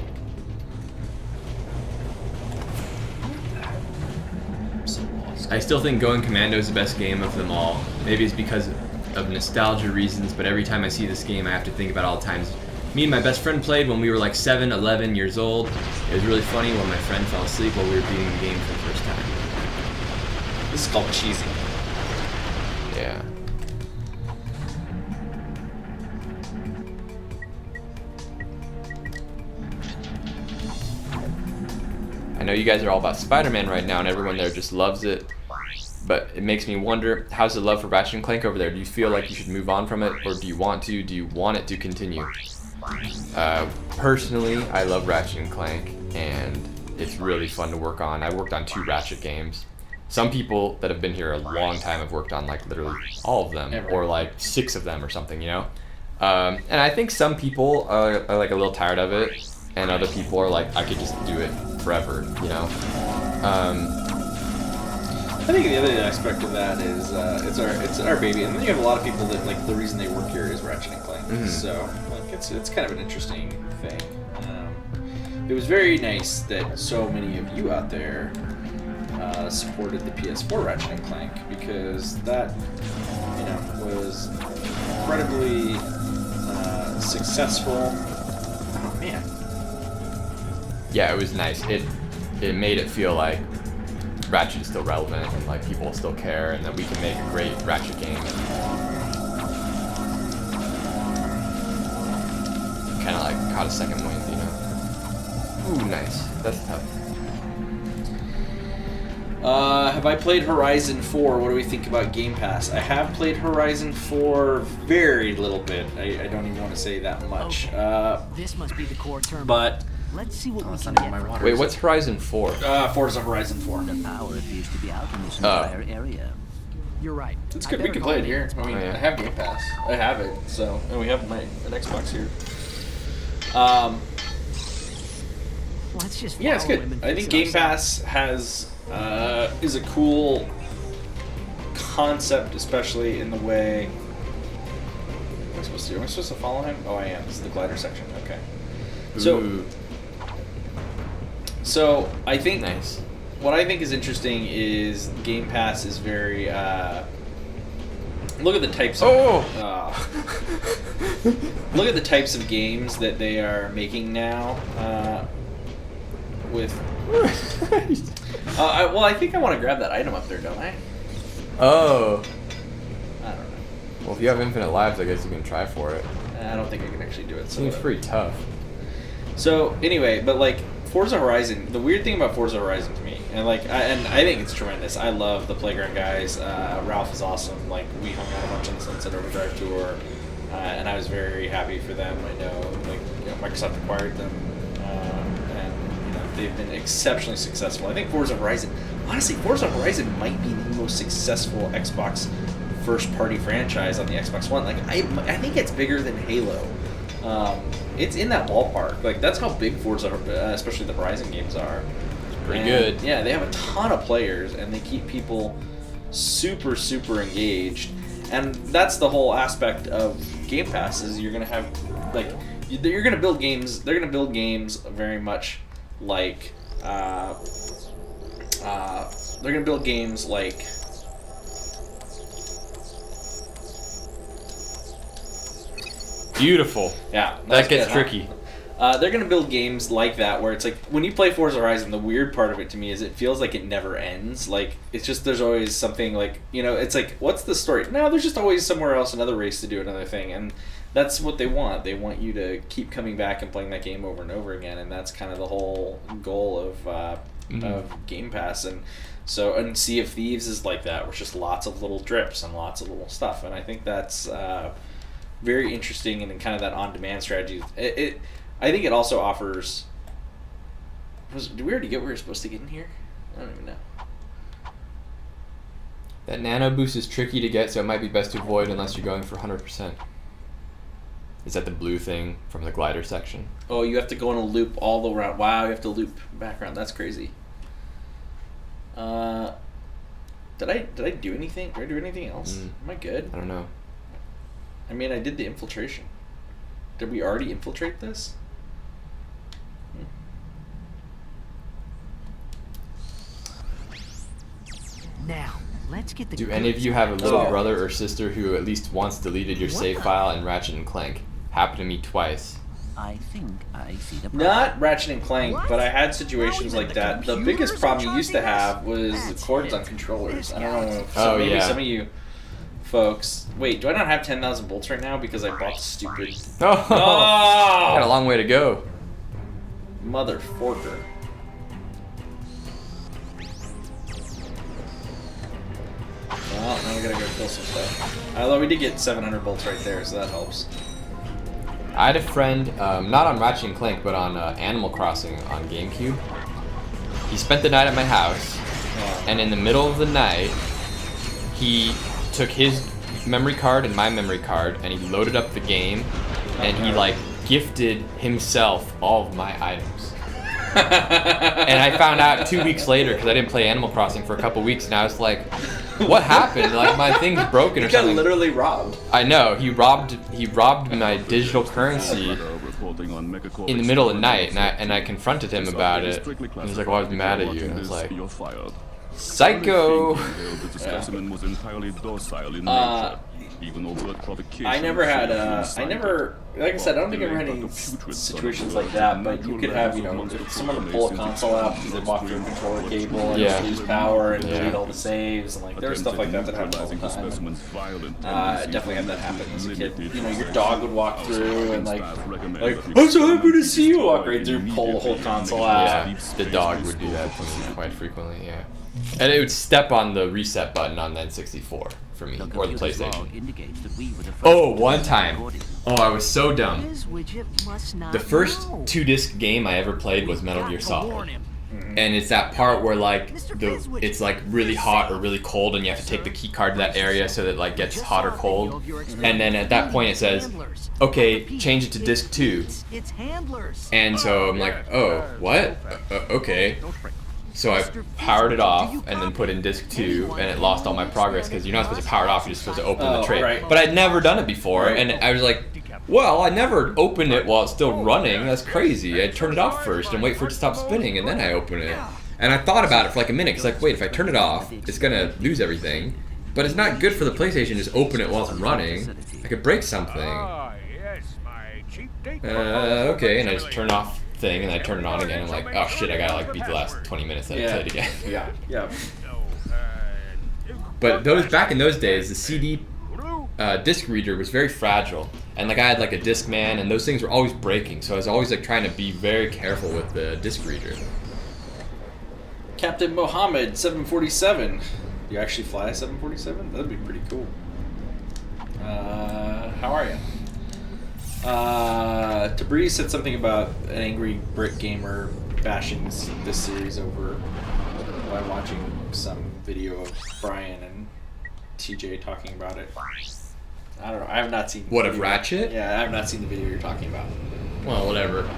Speaker 2: I still think Going Commando is the best game of them all. Maybe it's because of nostalgia reasons, but every time I see this game I have to think about all the times me and my best friend played when we were like 7, 11 years old. It was really funny when my friend fell asleep while we were beating the game for the first time.
Speaker 4: This is called cheesy.
Speaker 2: Yeah. I know you guys are all about Spiderman right now and everyone there just loves it, but it makes me wonder, how's the love for Ratchet and Clank over there? Do you feel like you should move on from it, or do you want it to continue? Personally, I love Ratchet and Clank, and it's really fun to work on. I worked on 2 Ratchet games. Some people that have been here a long time have worked on like literally all of them, or like 6 of them or something, you know? And I think some people are like a little tired of it, and other people are like, I could just do it forever, you know?
Speaker 4: I think the other aspect of that is it's our baby, and then you have a lot of people that like the reason they work here is Ratchet and Clank. Mm-hmm. So like it's kind of an interesting thing. It was very nice that so many of you out there supported the PS4 Ratchet and Clank, because that, you know, was incredibly successful. Oh man.
Speaker 2: Yeah, it was nice. It made it feel like Ratchet is still relevant and like people still care, and that we can make a great Ratchet game. Kind of like caught a second wind, you know. Ooh, nice. That's tough.
Speaker 4: Have I played Horizon 4? What do we think about Game Pass? I have played Horizon 4 very little bit. I don't even want to say that much.
Speaker 6: This must be the core term.
Speaker 4: But
Speaker 6: let's see what we
Speaker 4: it's
Speaker 6: can
Speaker 4: not
Speaker 6: get.
Speaker 4: even my water.
Speaker 2: Wait, what's Horizon 4?
Speaker 4: Forza Horizon 4.
Speaker 6: The power appears to be out in this entire area. You're right.
Speaker 4: It's
Speaker 6: I
Speaker 4: good. We
Speaker 6: better
Speaker 4: can
Speaker 6: go
Speaker 4: play it
Speaker 6: in.
Speaker 4: here. I mean,
Speaker 2: Oh, yeah.
Speaker 4: I have Game Pass. I have it. So, and we have an Xbox here.
Speaker 6: Let's just
Speaker 4: Yeah, it's
Speaker 6: follow
Speaker 4: good.
Speaker 6: him and
Speaker 4: I
Speaker 6: fix
Speaker 4: think
Speaker 6: it
Speaker 4: Game
Speaker 6: ourselves.
Speaker 4: Pass has is a cool concept, especially in the way. What am I supposed to do? Am I supposed to follow him? Oh, I am. This is the glider section. Okay.
Speaker 2: Ooh,
Speaker 4: So I think
Speaker 2: nice.
Speaker 4: what I think is interesting is Game Pass is very. Look at the types of. Look at the types of games that they are making now. With. Well, I think I want to grab that item up there, don't I?
Speaker 2: Oh.
Speaker 4: I don't know.
Speaker 2: Well, if you have infinite lives, I guess you can try for it.
Speaker 4: I don't think I can actually do it. So
Speaker 2: Seems pretty tough.
Speaker 4: So anyway, but like Forza Horizon, the weird thing about Forza Horizon to me, and like, I think it's tremendous. I love the Playground guys. Ralph is awesome. Like, we hung out a bunch on the Sunset Overdrive tour, and I was very happy for them. I know, like, you know, Microsoft acquired them, and you know, they've been exceptionally successful. I think Forza Horizon, honestly, Forza Horizon might be the most successful Xbox first-party franchise on the Xbox One. Like, I think it's bigger than Halo. It's in that ballpark. Like, that's how big Forza, especially the Horizon games are.
Speaker 2: Pretty good.
Speaker 4: Yeah, they have a ton of players, and they keep people super, super engaged. And that's the whole aspect of Game Pass, is you're gonna have, like, you're gonna build games. They're gonna build games very much like, they're gonna build games like.
Speaker 2: Beautiful.
Speaker 4: Yeah,
Speaker 2: That gets
Speaker 4: good, huh?
Speaker 2: tricky.
Speaker 4: They're going to build games like that where it's like, when you play Forza Horizon, the weird part of it to me is it feels like it never ends. Like, it's just, there's always something like, you know, it's like, what's the story? No, there's just always somewhere else, another race to do, another thing. And that's what they want. They want you to keep coming back and playing that game over and over again. And that's kind of the whole goal of Game Pass. And so, and Sea of Thieves is like that, where it's just lots of little drips and lots of little stuff. And I think that's very interesting, and kind of that on-demand strategy. I think it also offers. Did we already get where we're supposed to get in here? I don't even know.
Speaker 2: That nano boost is tricky to get, so it might be best to avoid unless you're going for 100%. Is that the blue thing from the glider section?
Speaker 4: Oh, you have to go in a loop all the way around. Wow, you have to loop back around. That's crazy. Did I do anything? Did I do anything else? Am I good?
Speaker 2: I don't know.
Speaker 4: I mean, I did the infiltration. Did we already infiltrate this?
Speaker 6: Now, let's get the.
Speaker 2: Do any of you have a little brother or sister who at least once deleted your save file in Ratchet and Clank? Happened to me twice.
Speaker 6: I think I see the.
Speaker 4: Not Ratchet and Clank, but I had situations like that. The biggest problem you used to have was the cords on controllers. I don't know if maybe some of you folks. Wait, do I not have 10,000 bolts right now because I bought the stupid.
Speaker 2: Oh! Got a long way to go.
Speaker 4: Mother forker. Well, now we gotta go kill some stuff. Although we did get 700 bolts right there, so that helps.
Speaker 2: I had a friend, not on Ratchet and Clank, but on Animal Crossing on GameCube. He spent the night at my house, and in the middle of the night, he took his memory card and my memory card, and he loaded up the game, and he like gifted himself all of my items. And I found out 2 weeks later, because I didn't play Animal Crossing for a couple weeks, and I was like, what happened? Like, my thing's broken or something.
Speaker 4: You got literally robbed.
Speaker 2: I know, he robbed my digital currency in the middle of the night, and I confronted him about it. And he's like, well, I was mad at you. And I was like, Psycho.
Speaker 7: The specimen was entirely docile in nature, even overt provocation.
Speaker 4: I never had like I said, I don't think I ever had any situations like that, but you could have, if someone would pull a console out because they walk through a controller cable and
Speaker 2: Yeah.
Speaker 4: lose power and
Speaker 2: Yeah.
Speaker 4: delete all the saves, and like there's stuff like that happened all the time. I definitely had that happen as a kid. Your dog would walk through and like I'm so happy to see you, walk right through, pull the whole console out.
Speaker 2: Yeah, the dog would do that to me quite frequently. Yeah, and it would step on the reset button on the N64 for me, or the PlayStation. Oh, one time. Oh, I was so dumb. The first 2-disc game I ever played was Metal Gear Solid. And it's that part where like it's like really hot or really cold, and you have to take the key card to that area so that it like gets hot or cold. And then at that point it says, okay, change it to disc 2. And so I'm like, oh, what? Okay. So I powered it off and then put in disc 2, and it lost all my progress because you're not supposed to power it off, you're just supposed to open the tray.
Speaker 4: Right.
Speaker 2: But I'd never done it before, and I was like, well, I never opened it while it's still running. That's crazy. I turn it off first and wait for it to stop spinning, and then I open it. And I thought about it for like a minute. It's like, wait, if I turn it off, it's gonna lose everything. But it's not good for the PlayStation. Just open it while it's running. I could break something. Okay, and I just turn off thing, and I turn it on again. I'm like, oh shit, I gotta like beat the last 20 minutes that I played again.
Speaker 4: Yeah.
Speaker 2: But back in those days, the CD disc reader was very fragile, and like I had like a Discman, and those things were always breaking. So I was always like trying to be very careful with the disc reader.
Speaker 4: Captain Mohammed 747. You actually fly a 747? That'd be pretty cool. How are you? Tabriz said something about an angry Brit gamer bashing this series over by watching some video of Brian and TJ talking about it. I don't know. I have not seen.
Speaker 2: What, of Ratchet?
Speaker 4: Yeah, I have not seen the video you're talking about.
Speaker 2: Well, whatever.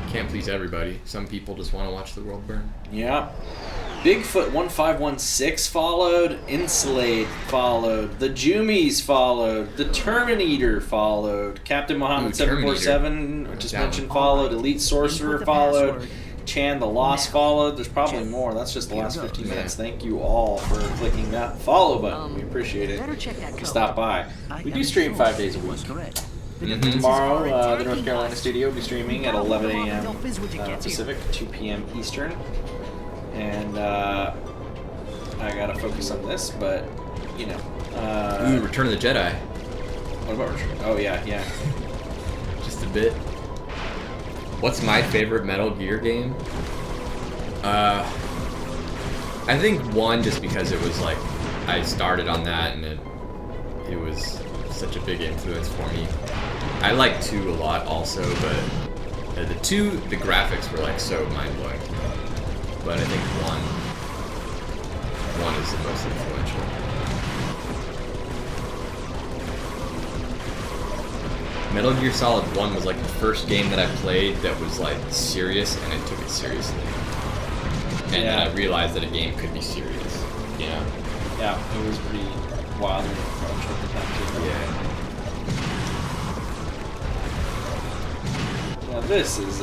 Speaker 2: Can't please everybody. Some people just want to watch the world burn.
Speaker 4: Yeah. Bigfoot 1516 followed, Insulate followed, the Jumies followed, the Terminator followed, Captain Mohammed 747, which is mentioned, followed, Elite Sorcerer followed, Chan the Lost followed. There's probably more. That's just the last 15 minutes. Thank you all for clicking that follow button. We appreciate it. Stop by. We do stream 5 days a week. Tomorrow, the North Carolina studio will be streaming at 11 a.m. Pacific, 2 p.m. Eastern. And I gotta focus on this, but
Speaker 2: Ooh, Return of the Jedi.
Speaker 4: What about Return? Oh yeah.
Speaker 2: Just a bit. What's my favorite Metal Gear game? I think 1, just because it was like I started on that and it was such a big influence for me. I like 2 a lot also, but the 2, the graphics were like so mind-blowing. But I think 1 is the most influential. Metal Gear Solid 1 was like the first game that I played that was like serious, and I took it seriously. And then I realized that a game could be serious,
Speaker 4: Yeah, it was pretty wild and approach at the time too.
Speaker 2: Yeah.
Speaker 4: Now this is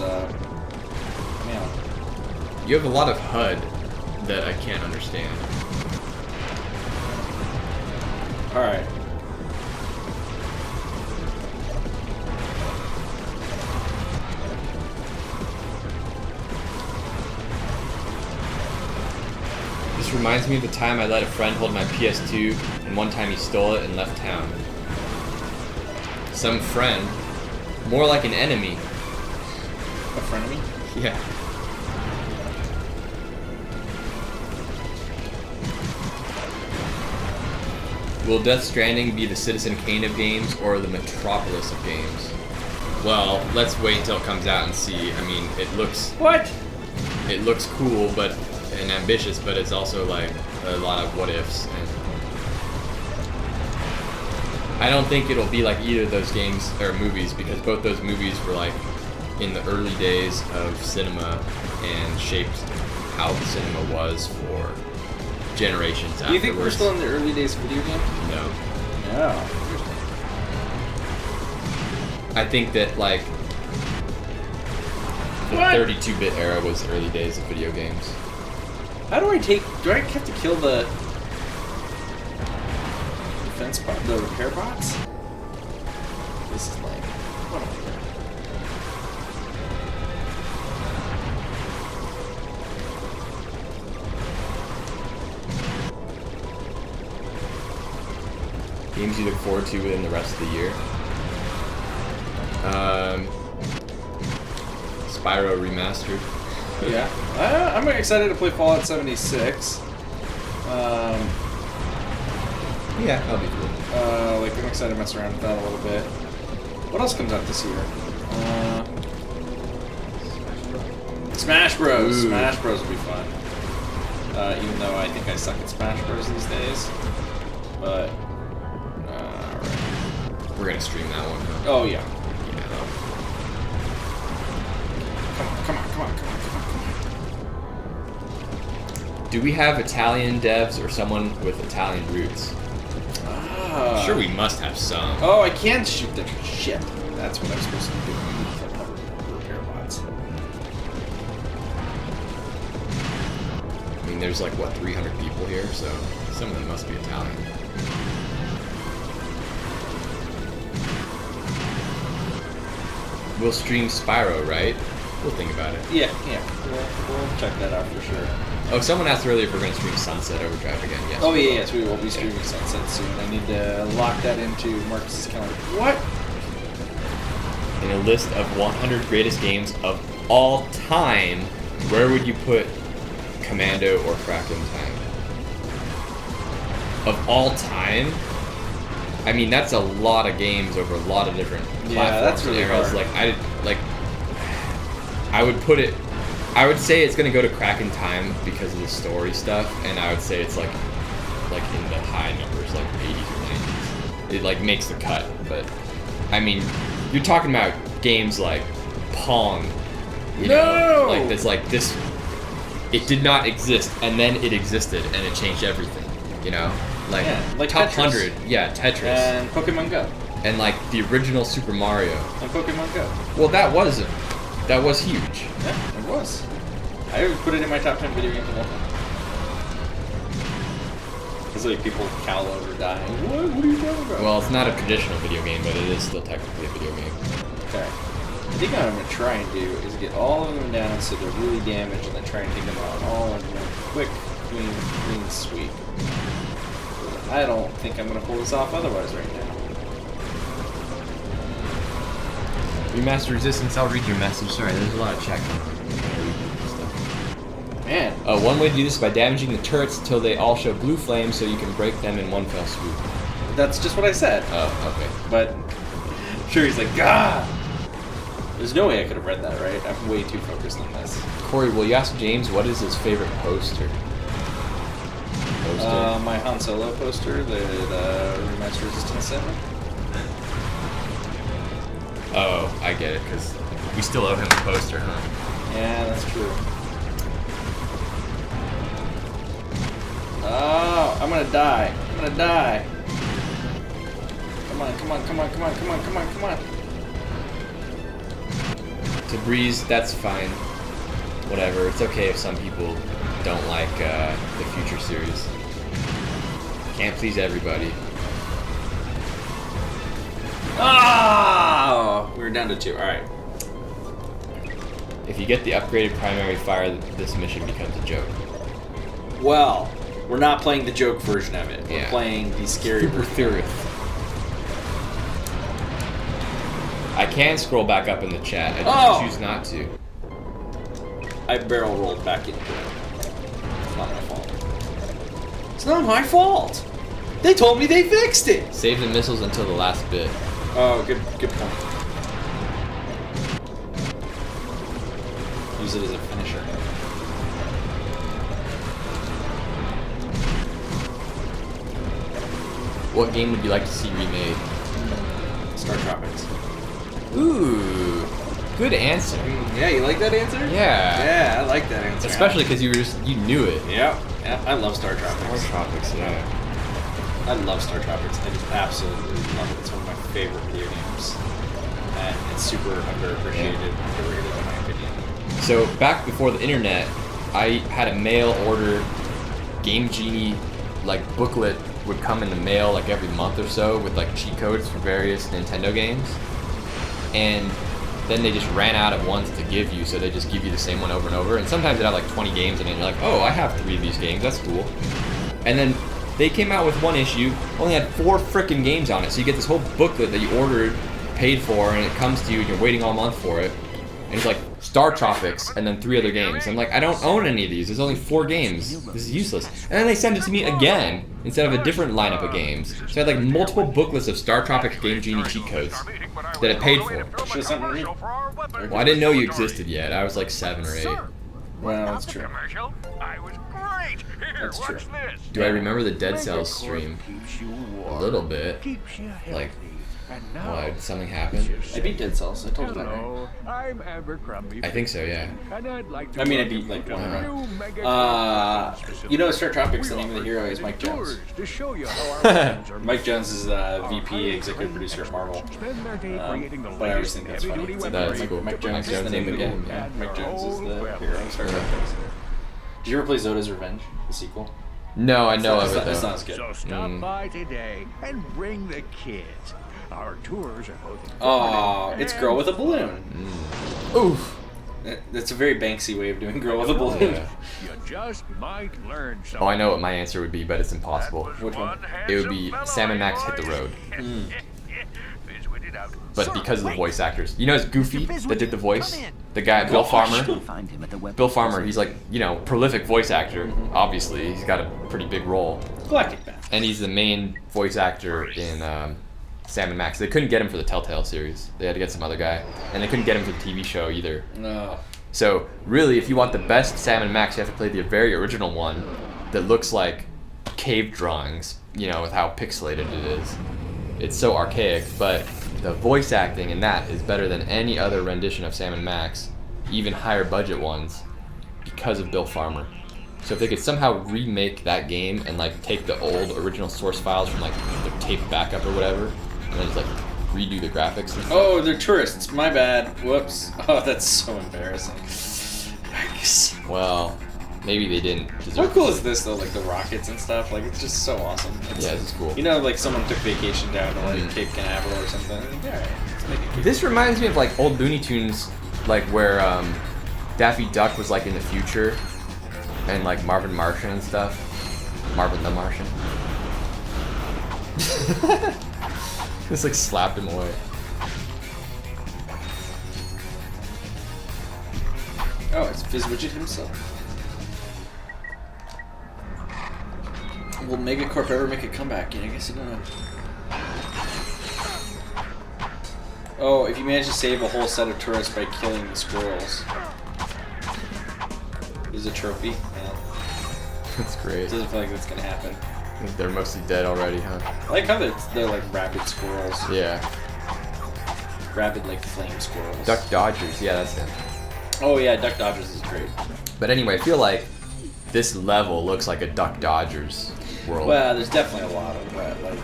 Speaker 2: You have a lot of HUD that I can't understand.
Speaker 4: Alright.
Speaker 2: This reminds me of the time I let a friend hold my PS2, and one time he stole it and left town. Some friend. More like an enemy.
Speaker 4: A frenemy?
Speaker 2: Yeah. Will Death Stranding be the Citizen Kane of games or the Metropolis of games? Well, let's wait until it comes out and see. I mean, it looks cool, and ambitious, but it's also like a lot of what ifs. And I don't think it'll be like either of those games or movies, because both those movies were like in the early days of cinema and shaped how the cinema was for generations afterwards.
Speaker 4: Do you think we're still in the early days of video games?
Speaker 2: No.
Speaker 4: No.
Speaker 2: I think that like the 32-bit era was the early days of video games.
Speaker 4: How do I take... Do I have to kill the... defense bot? The repair bots? This is lame. What am I doing?
Speaker 2: Games you look forward to within the rest of the year. Spyro Remastered.
Speaker 4: Yeah. I'm excited to play Fallout 76.
Speaker 2: Yeah, that'll be cool.
Speaker 4: Like, I'm excited to mess around with that a little bit. What else comes out this year? Smash Bros.
Speaker 2: Ooh.
Speaker 4: Smash Bros will be fun. Even though I think I suck at Smash Bros these days. But, alright.
Speaker 2: We're gonna stream that one. Huh?
Speaker 4: Oh, yeah.
Speaker 2: Yeah.
Speaker 4: Come on.
Speaker 2: Do we have Italian devs or someone with Italian roots? Sure, we must have some.
Speaker 4: Oh, I can shoot them. Shit. That's what I'm supposed to do. Repair bots.
Speaker 2: I mean, there's like, what, 300 people here, so some of them must be Italian. We'll stream Spyro, right? We'll think about it.
Speaker 4: Yeah. We'll check that out for sure.
Speaker 2: Oh, someone asked earlier if we're going to stream Sunset Overdrive again. Yes.
Speaker 4: Oh,
Speaker 2: we will.
Speaker 4: yes, we will be streaming Sunset soon. I need to lock that into Marcus's calendar. What?
Speaker 2: In a list of 100 greatest games of all time, where would you put Commando or Crack in Time? Of all time? I mean, that's a lot of games over a lot of different platforms.
Speaker 4: Yeah, that's really
Speaker 2: and eras.
Speaker 4: hard.
Speaker 2: I would put it. I would say it's gonna go to Crack in Time because of the story stuff, and I would say it's like in the high numbers, like 80s or 90s. It like makes the cut, but I mean, you're talking about games like Pong. You know, like that's like this. It did not exist, and then it existed, and it changed everything. You know, like top
Speaker 4: Tetris.
Speaker 2: 100. Yeah, Tetris.
Speaker 4: And Pokemon Go.
Speaker 2: And like the original Super Mario.
Speaker 4: And Pokemon Go.
Speaker 2: Well, that was huge.
Speaker 4: Yeah, it was. I would put it in my top 10 video games of all time. It's like people cowl over dying. What are you talking about?
Speaker 2: Well, it's not a traditional video game, but it is still technically a video game.
Speaker 4: Okay. I think what I'm going to try and do is get all of them down so they're really damaged and then try and take them out all in one quick, clean sweep. I don't think I'm going to pull this off otherwise right now.
Speaker 2: Remaster Resistance, I'll read your message. Sorry, there's a lot of chat.
Speaker 4: Man.
Speaker 2: One way to do this is by damaging the turrets until they all show blue flames so you can break them in one fell swoop.
Speaker 4: That's just what I said.
Speaker 2: Oh, okay.
Speaker 4: But, sure, he's like, God! There's no way I could have read that, right? I'm way too focused on this.
Speaker 2: Corey, will you ask James what is his favorite poster?
Speaker 4: My Han Solo poster that Remaster Resistance sent me.
Speaker 2: Oh, I get it, because we still owe him a poster, huh?
Speaker 4: Yeah, that's true. Oh, I'm gonna die. Come on.
Speaker 2: To Breeze, that's fine. Whatever, it's okay if some people don't like the future series. Can't please everybody.
Speaker 4: Oh! We were down to 2, alright.
Speaker 2: If you get the upgraded primary fire, this mission becomes a joke.
Speaker 4: Well, we're not playing the joke version of it. We're
Speaker 2: Yeah.
Speaker 4: playing the scary
Speaker 2: Super
Speaker 4: version.
Speaker 2: Theorist. I can scroll back up in the chat. I just choose not to.
Speaker 4: I barrel rolled back into it. It's not my fault. It's not my fault! They told me they fixed it!
Speaker 2: Save the missiles until the last bit.
Speaker 4: Oh, good point. Use it as a finisher.
Speaker 2: What game would you like to see remade?
Speaker 4: Star Tropics.
Speaker 2: Ooh, good answer.
Speaker 4: Yeah, you like that answer?
Speaker 2: Yeah.
Speaker 4: Yeah, I like that answer.
Speaker 2: Especially because you knew it.
Speaker 4: Yeah, I love Star Tropics.
Speaker 2: Star Tropics, yeah.
Speaker 4: I love Star Tropics. I just absolutely love it. It's one of my favorite video games. And it's super underappreciated, underrated in my opinion.
Speaker 2: So back before the internet, I had a mail order Game Genie like booklet would come in the mail like every month or so with like cheat codes for various Nintendo games, and then they just ran out of ones to give you, so they just give you the same one over and over. And sometimes it had like 20 games in it, and you're like, oh, I have 3 of these games, that's cool. And then they came out with one issue, only had 4 frickin' games on it, so you get this whole booklet that you ordered, paid for, and it comes to you, and you're waiting all month for it. And it's like Star Tropics and then 3 other games. I'm like, I don't own any of these. There's only 4 games. This is useless. And then they send it to me again instead of a different lineup of games. So I had like multiple booklets of Star Tropics Game Genie cheat codes that I paid for.
Speaker 4: Should've sent me.
Speaker 2: Well, I didn't know you existed yet. I was like 7 or 8.
Speaker 4: Well, that's true.
Speaker 5: I was great. Here,
Speaker 4: That's true.
Speaker 5: watch this.
Speaker 2: Do I remember the Dead Cells stream? A little bit. Like, what? Something happened?
Speaker 4: I beat Dead Cells. I told you that. Right?
Speaker 8: Hello, I'm Abercrombie.
Speaker 2: I think so, yeah.
Speaker 8: And I'd like to
Speaker 4: I mean, I
Speaker 8: welcome
Speaker 4: beat like
Speaker 8: you
Speaker 4: one
Speaker 8: to
Speaker 4: run.
Speaker 8: new Mega
Speaker 4: You know, Star Tropics, the name of the hero is Mike Jones.
Speaker 8: to show you how our fans are
Speaker 4: Mike Jones is VP, executive producer at Marvel.
Speaker 8: spend their day creating the
Speaker 4: But I always
Speaker 8: latest
Speaker 4: think that's funny.
Speaker 8: heavy-duty
Speaker 4: It's like
Speaker 2: That's
Speaker 8: weaponry.
Speaker 2: cool.
Speaker 4: Mike Jones is the name of the game. Yeah. Mike Jones is the hero in Star Tropics. Did you ever play Zoda's Revenge, the sequel?
Speaker 2: No, I know of it
Speaker 4: It's
Speaker 2: though.
Speaker 4: not as good.
Speaker 8: So stop by today and bring the kids. Our tours are both
Speaker 4: Oh,
Speaker 8: informative
Speaker 4: it's Girl with a Balloon.
Speaker 2: Oof.
Speaker 4: That's a very Banksy way of doing Girl with a Balloon.
Speaker 2: Yeah.
Speaker 8: You just might learn something.
Speaker 2: Oh, I know what my answer would be, but it's impossible.
Speaker 4: Which one?
Speaker 2: It would be Sam and Max Hit the Road. But because of the voice actors. You know it's Goofy that did the voice? The guy, Bill Farmer?
Speaker 6: Find him at the web.
Speaker 2: Bill Farmer, he's like, you know, prolific voice actor, obviously. He's got a pretty big role.
Speaker 4: Galactic Man.
Speaker 2: And he's the main voice actor in Sam and Max. They couldn't get him for the Telltale series. They had to get some other guy. And they couldn't get him for the TV show either.
Speaker 4: No.
Speaker 2: So, really, if you want the best Sam and Max, you have to play the very original one that looks like cave drawings, you know, with how pixelated it is. It's so archaic, but the voice acting in that is better than any other rendition of Sam and Max, even higher budget ones, because of Bill Farmer. So if they could somehow remake that game and like take the old original source files from like the tape backup or whatever, and then just like redo the graphics and stuff.
Speaker 4: Oh, they're tourists. My bad. Whoops. Oh, that's so embarrassing. Yikes.
Speaker 2: Well, maybe they didn't
Speaker 4: How
Speaker 2: deserve
Speaker 4: cool is this though? Like the rockets and stuff. Like it's just so awesome. It's,
Speaker 2: Yeah, this is cool.
Speaker 4: You know, like someone took vacation down to like Cape Canaveral or something. Like, alright, let's make it.
Speaker 2: This reminds me of like old Looney Tunes, like where Daffy Duck was like in the future, and like Marvin Martian and stuff. Marvin the Martian. Just like slapped him away.
Speaker 4: Oh, it's Fizzwidget himself. Will Megacorp ever make a comeback? Yeah, I guess I don't know. Oh, if you manage to save a whole set of tourists by killing the squirrels. There's a trophy. Yeah.
Speaker 2: That's great.
Speaker 4: Doesn't feel like that's gonna happen.
Speaker 2: I think they're mostly dead already, huh?
Speaker 4: I like how they're like rabid squirrels.
Speaker 2: Yeah.
Speaker 4: Rabid like flame squirrels.
Speaker 2: Duck Dodgers, yeah, that's it.
Speaker 4: Oh yeah, Duck Dodgers is great.
Speaker 2: But anyway, I feel like this level looks like a Duck Dodgers world.
Speaker 4: Well, there's definitely a lot of that like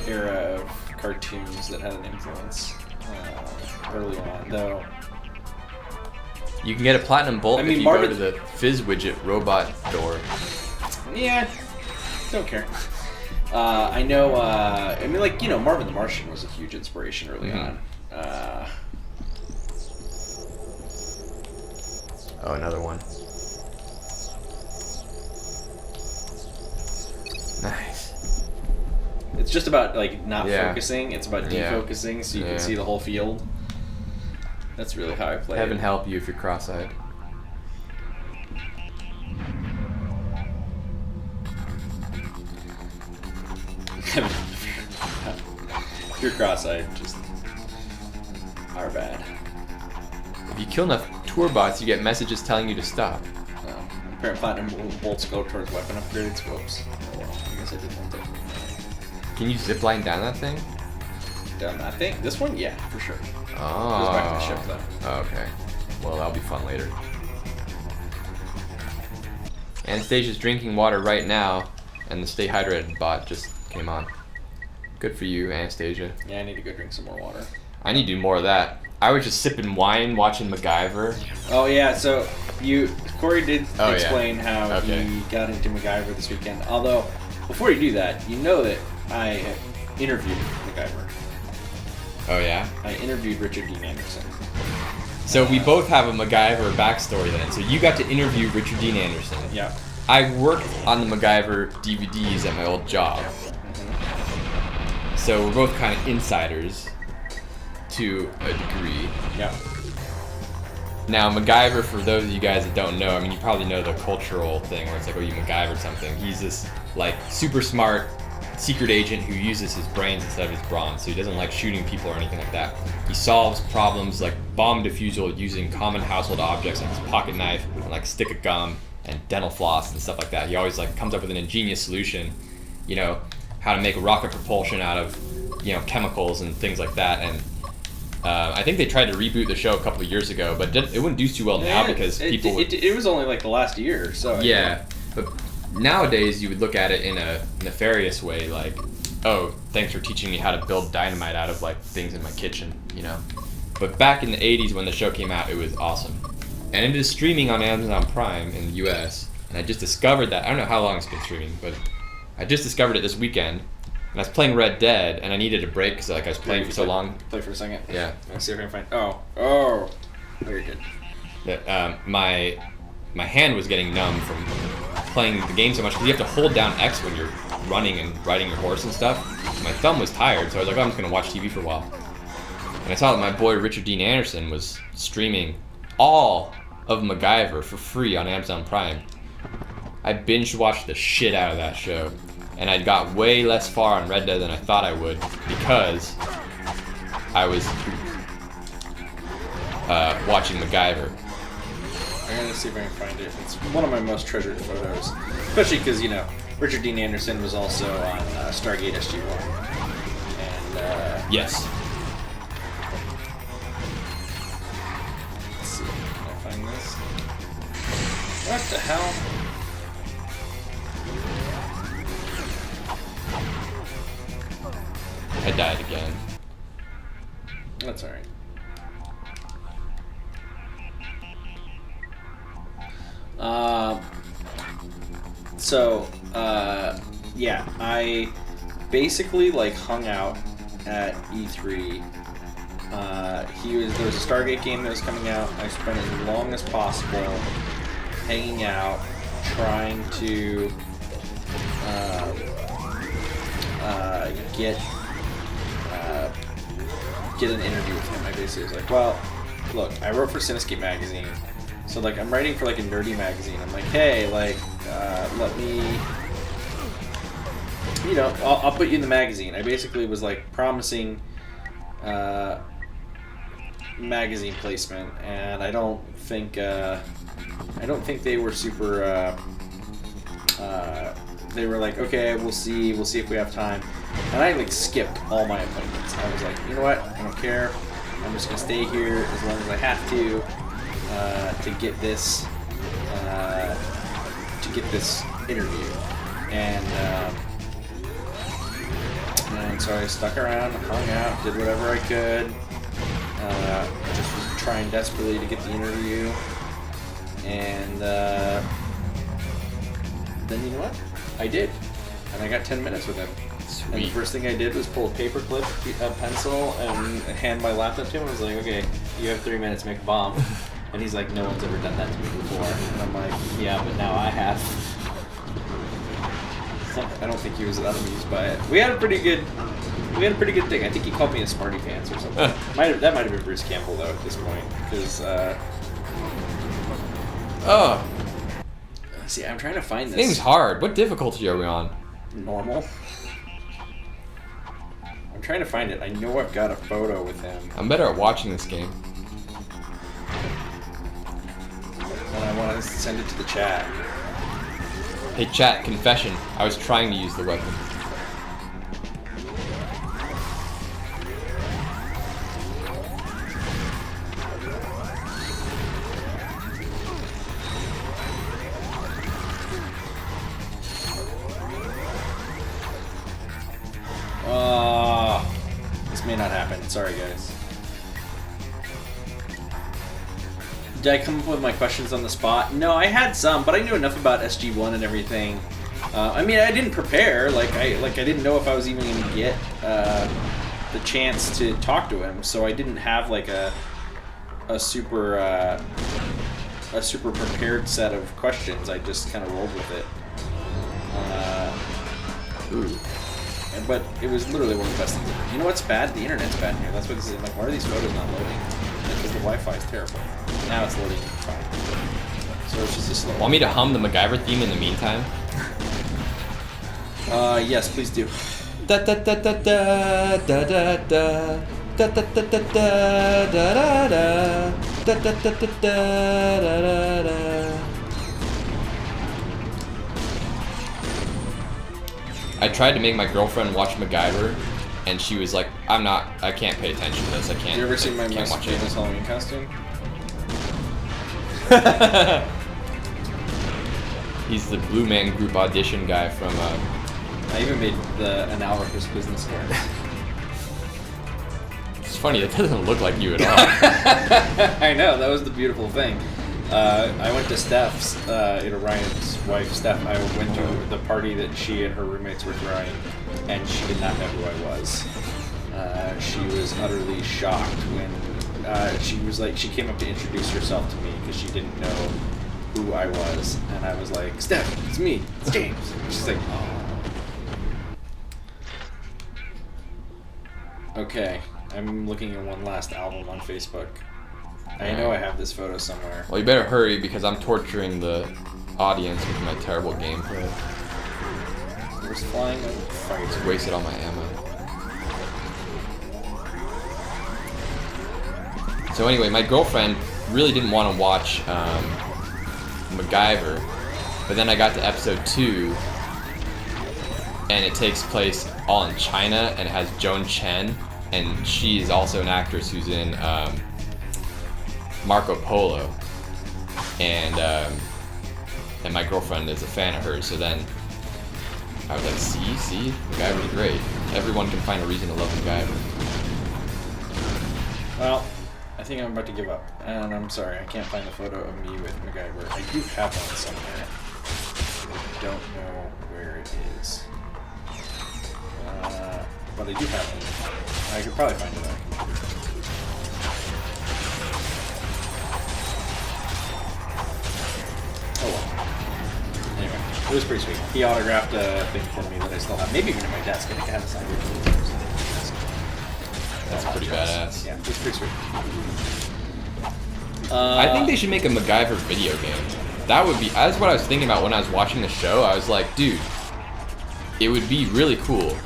Speaker 4: era of cartoons that had an influence early on, though.
Speaker 2: You can get a platinum bolt
Speaker 4: I mean,
Speaker 2: if you
Speaker 4: Marvin-
Speaker 2: go to the Fizzwidget robot door.
Speaker 4: Yeah, don't care. I know. I mean, like Marvin the Martian was a huge inspiration early on.
Speaker 2: Oh, another one. Nice.
Speaker 4: It's just about like not
Speaker 2: Yeah.
Speaker 4: focusing. It's about
Speaker 2: Yeah.
Speaker 4: defocusing, so you
Speaker 2: Yeah.
Speaker 4: can see the whole field. That's really how I play.
Speaker 2: Heaven
Speaker 4: it.
Speaker 2: help you if you're cross-eyed.
Speaker 4: If you're cross-eyed, just are bad.
Speaker 2: If you kill enough tour bots, you get messages telling you to stop.
Speaker 4: Apparent platinum bolts go towards weapon upgrades. Whoops. Oh, well, I guess I didn't want to.
Speaker 2: Can you zip line down that thing?
Speaker 4: Down that thing? This one? Yeah, for sure.
Speaker 2: Oh.
Speaker 4: Goes back to the ship though.
Speaker 2: Okay. Well, that'll be fun later. Anastasia's drinking water right now, and the Stay Hydrated bot just came on. Good for you, Anastasia.
Speaker 4: Yeah, I need to go drink some more water.
Speaker 2: I need to do more of that. I was just sipping wine watching MacGyver.
Speaker 4: Oh yeah, so Corey did
Speaker 2: Oh, yeah.
Speaker 4: explain how
Speaker 2: Okay.
Speaker 4: he got into MacGyver this weekend. Although, before you do that, you know that I interviewed MacGyver.
Speaker 2: Oh yeah.
Speaker 4: I interviewed Richard Dean Anderson.
Speaker 2: So we both have a MacGyver backstory then. So you got to interview Richard Dean Anderson.
Speaker 4: Yeah.
Speaker 2: I worked on the MacGyver DVDs at my old job. So we're both kind of insiders to a degree.
Speaker 4: Yeah.
Speaker 2: Now, MacGyver, for those of you guys that don't know, I mean, you probably know the cultural thing where it's like, oh, you MacGyvered something. He's this, like, super smart secret agent who uses his brains instead of his brawn, so he doesn't like shooting people or anything like that. He solves problems like bomb defusal using common household objects like his pocket knife and like a stick of gum and dental floss and stuff like that. He always like comes up with an ingenious solution, you know, how to make rocket propulsion out of, you know, chemicals and things like that. And I think they tried to reboot the show a couple of years ago, but it wouldn't do too well now because people would...
Speaker 4: It was only like the last year or so.
Speaker 2: Yeah, but nowadays you would look at it in a nefarious way, like, oh, thanks for teaching me how to build dynamite out of like things in my kitchen, you know. But back in the 80s when the show came out, it was awesome. And it is streaming on Amazon Prime in the US, and I just discovered that. I don't know how long it's been streaming, but I just discovered it this weekend. And I was playing Red Dead, and I needed a break because like I was playing for so long.
Speaker 4: Play for a second.
Speaker 2: Yeah.
Speaker 4: Let's see if I can find. Oh, very good.
Speaker 2: That my hand was getting numb from playing the game so much because you have to hold down X when you're running and riding your horse and stuff. My thumb was tired, so I was like, oh, I'm just gonna watch TV for a while. And I saw that my boy Richard Dean Anderson was streaming all of MacGyver for free on Amazon Prime. I binge watched the shit out of that show, and I got way less far on Red Dead than I thought I would because I was watching MacGyver.
Speaker 4: I'm gonna see if I can find it. It's one of my most treasured photos, especially because you know Richard Dean Anderson was also on Stargate SG-1, and
Speaker 2: Yes.
Speaker 4: let's see, can I find this? What the hell?
Speaker 2: I died again.
Speaker 4: That's alright. Yeah, I basically like hung out at E3. There was a Stargate game that was coming out. I spent as long as possible hanging out, trying to get an interview with him. I basically was like, well, look, I wrote for Cinescape magazine, so like I'm writing for like a nerdy magazine. I'm like, hey, like, let me, you know, I'll put you in the magazine. I basically was like promising magazine placement, and I don't think they were super. They were like, okay, we'll see if we have time. And I like skipped all my appointments. I was like, you know what? I don't care. I'm just gonna stay here as long as I have to get this interview. And so I stuck around, hung out, did whatever I could. Just was trying desperately to get the interview. And then you know what? I did. And I got 10 minutes with him.
Speaker 2: Sweet.
Speaker 4: And the first thing I did was pull a paperclip, a pencil, and hand my laptop to him. I was like, okay, you have 3 minutes to make a bomb. And he's like, no one's ever done that to me before. And I'm like, yeah, but now I have. I don't think he was that amused by it. We had a pretty good thing. I think he called me a smarty pants or something. That might have been Bruce Campbell though at this point, because see, I'm trying to find this.
Speaker 2: Game's hard. What difficulty are we on?
Speaker 4: Normal. I'm trying to find it. I know I've got a photo with him,
Speaker 2: I'm better at watching this game.
Speaker 4: and I want to send it to the chat.
Speaker 2: Hey chat, confession. I was trying to use the weapon.
Speaker 4: This may not happen. Sorry, guys. Did I come up with my questions on the spot? No, I had some, but I knew enough about SG-1 and everything. I mean, I didn't prepare. Like I didn't know if I was even going to get the chance to talk to him, so I didn't have like a super prepared set of questions. I just kind of rolled with it. But it was literally one of the best things ever. You know what's bad? The internet's bad here. That's what this is. Like, why are these photos not loading? Because the Wi-Fi is terrible. Now it's loading fine. So it's just a slow.
Speaker 2: Want me to hum the MacGyver theme in the meantime?
Speaker 4: Yes, please do.
Speaker 2: Da da da da da da da da da da da da da da da da da da da. I tried to make my girlfriend watch MacGyver, and she was like, I can't pay attention to this, I can't.
Speaker 4: You ever seen my
Speaker 2: can't watch it.
Speaker 4: Master's Halloween costume?
Speaker 2: He's the Blue Man Group audition guy from,
Speaker 4: I even made an Alricus business card.
Speaker 2: It's funny, it doesn't look like you at all.
Speaker 4: I know, that was the beautiful thing. I went to Steph's, Ryan's wife, Steph. I went to the party that she and her roommates were throwing, and she did not know who I was. She was utterly shocked when she was like, she came up to introduce herself to me because she didn't know who I was, and I was like, Steph, it's me, it's James. She's like, oh. Okay, I'm looking at one last album on Facebook. I know I have this photo somewhere.
Speaker 2: Well, you better hurry because I'm torturing the audience with my terrible gameplay.
Speaker 4: Where's flying fight?
Speaker 2: Just wasted all my ammo. So anyway, my girlfriend really didn't want to watch MacGyver, but then I got to episode 2, and it takes place all in China, and it has Joan Chen, and she is also an actress who's in Marco Polo, and my girlfriend is a fan of hers. So then I was like, see, MacGyver's great. Everyone can find a reason to love MacGyver.
Speaker 4: Well, I think I'm about to give up, and I'm sorry, I can't find the photo of me with MacGyver. I do have one somewhere. I don't know where it is, but I do have one. I could probably find it out. Oh well. Anyway, it was pretty sweet. He autographed a thing for me that I still have. Maybe even in my desk. I think I have a signed it.
Speaker 2: That's pretty badass.
Speaker 4: Yeah, it was pretty sweet.
Speaker 2: I think they should make a MacGyver video game. That would be, that's what I was thinking about when I was watching the show. I was like, dude, it would be really cool.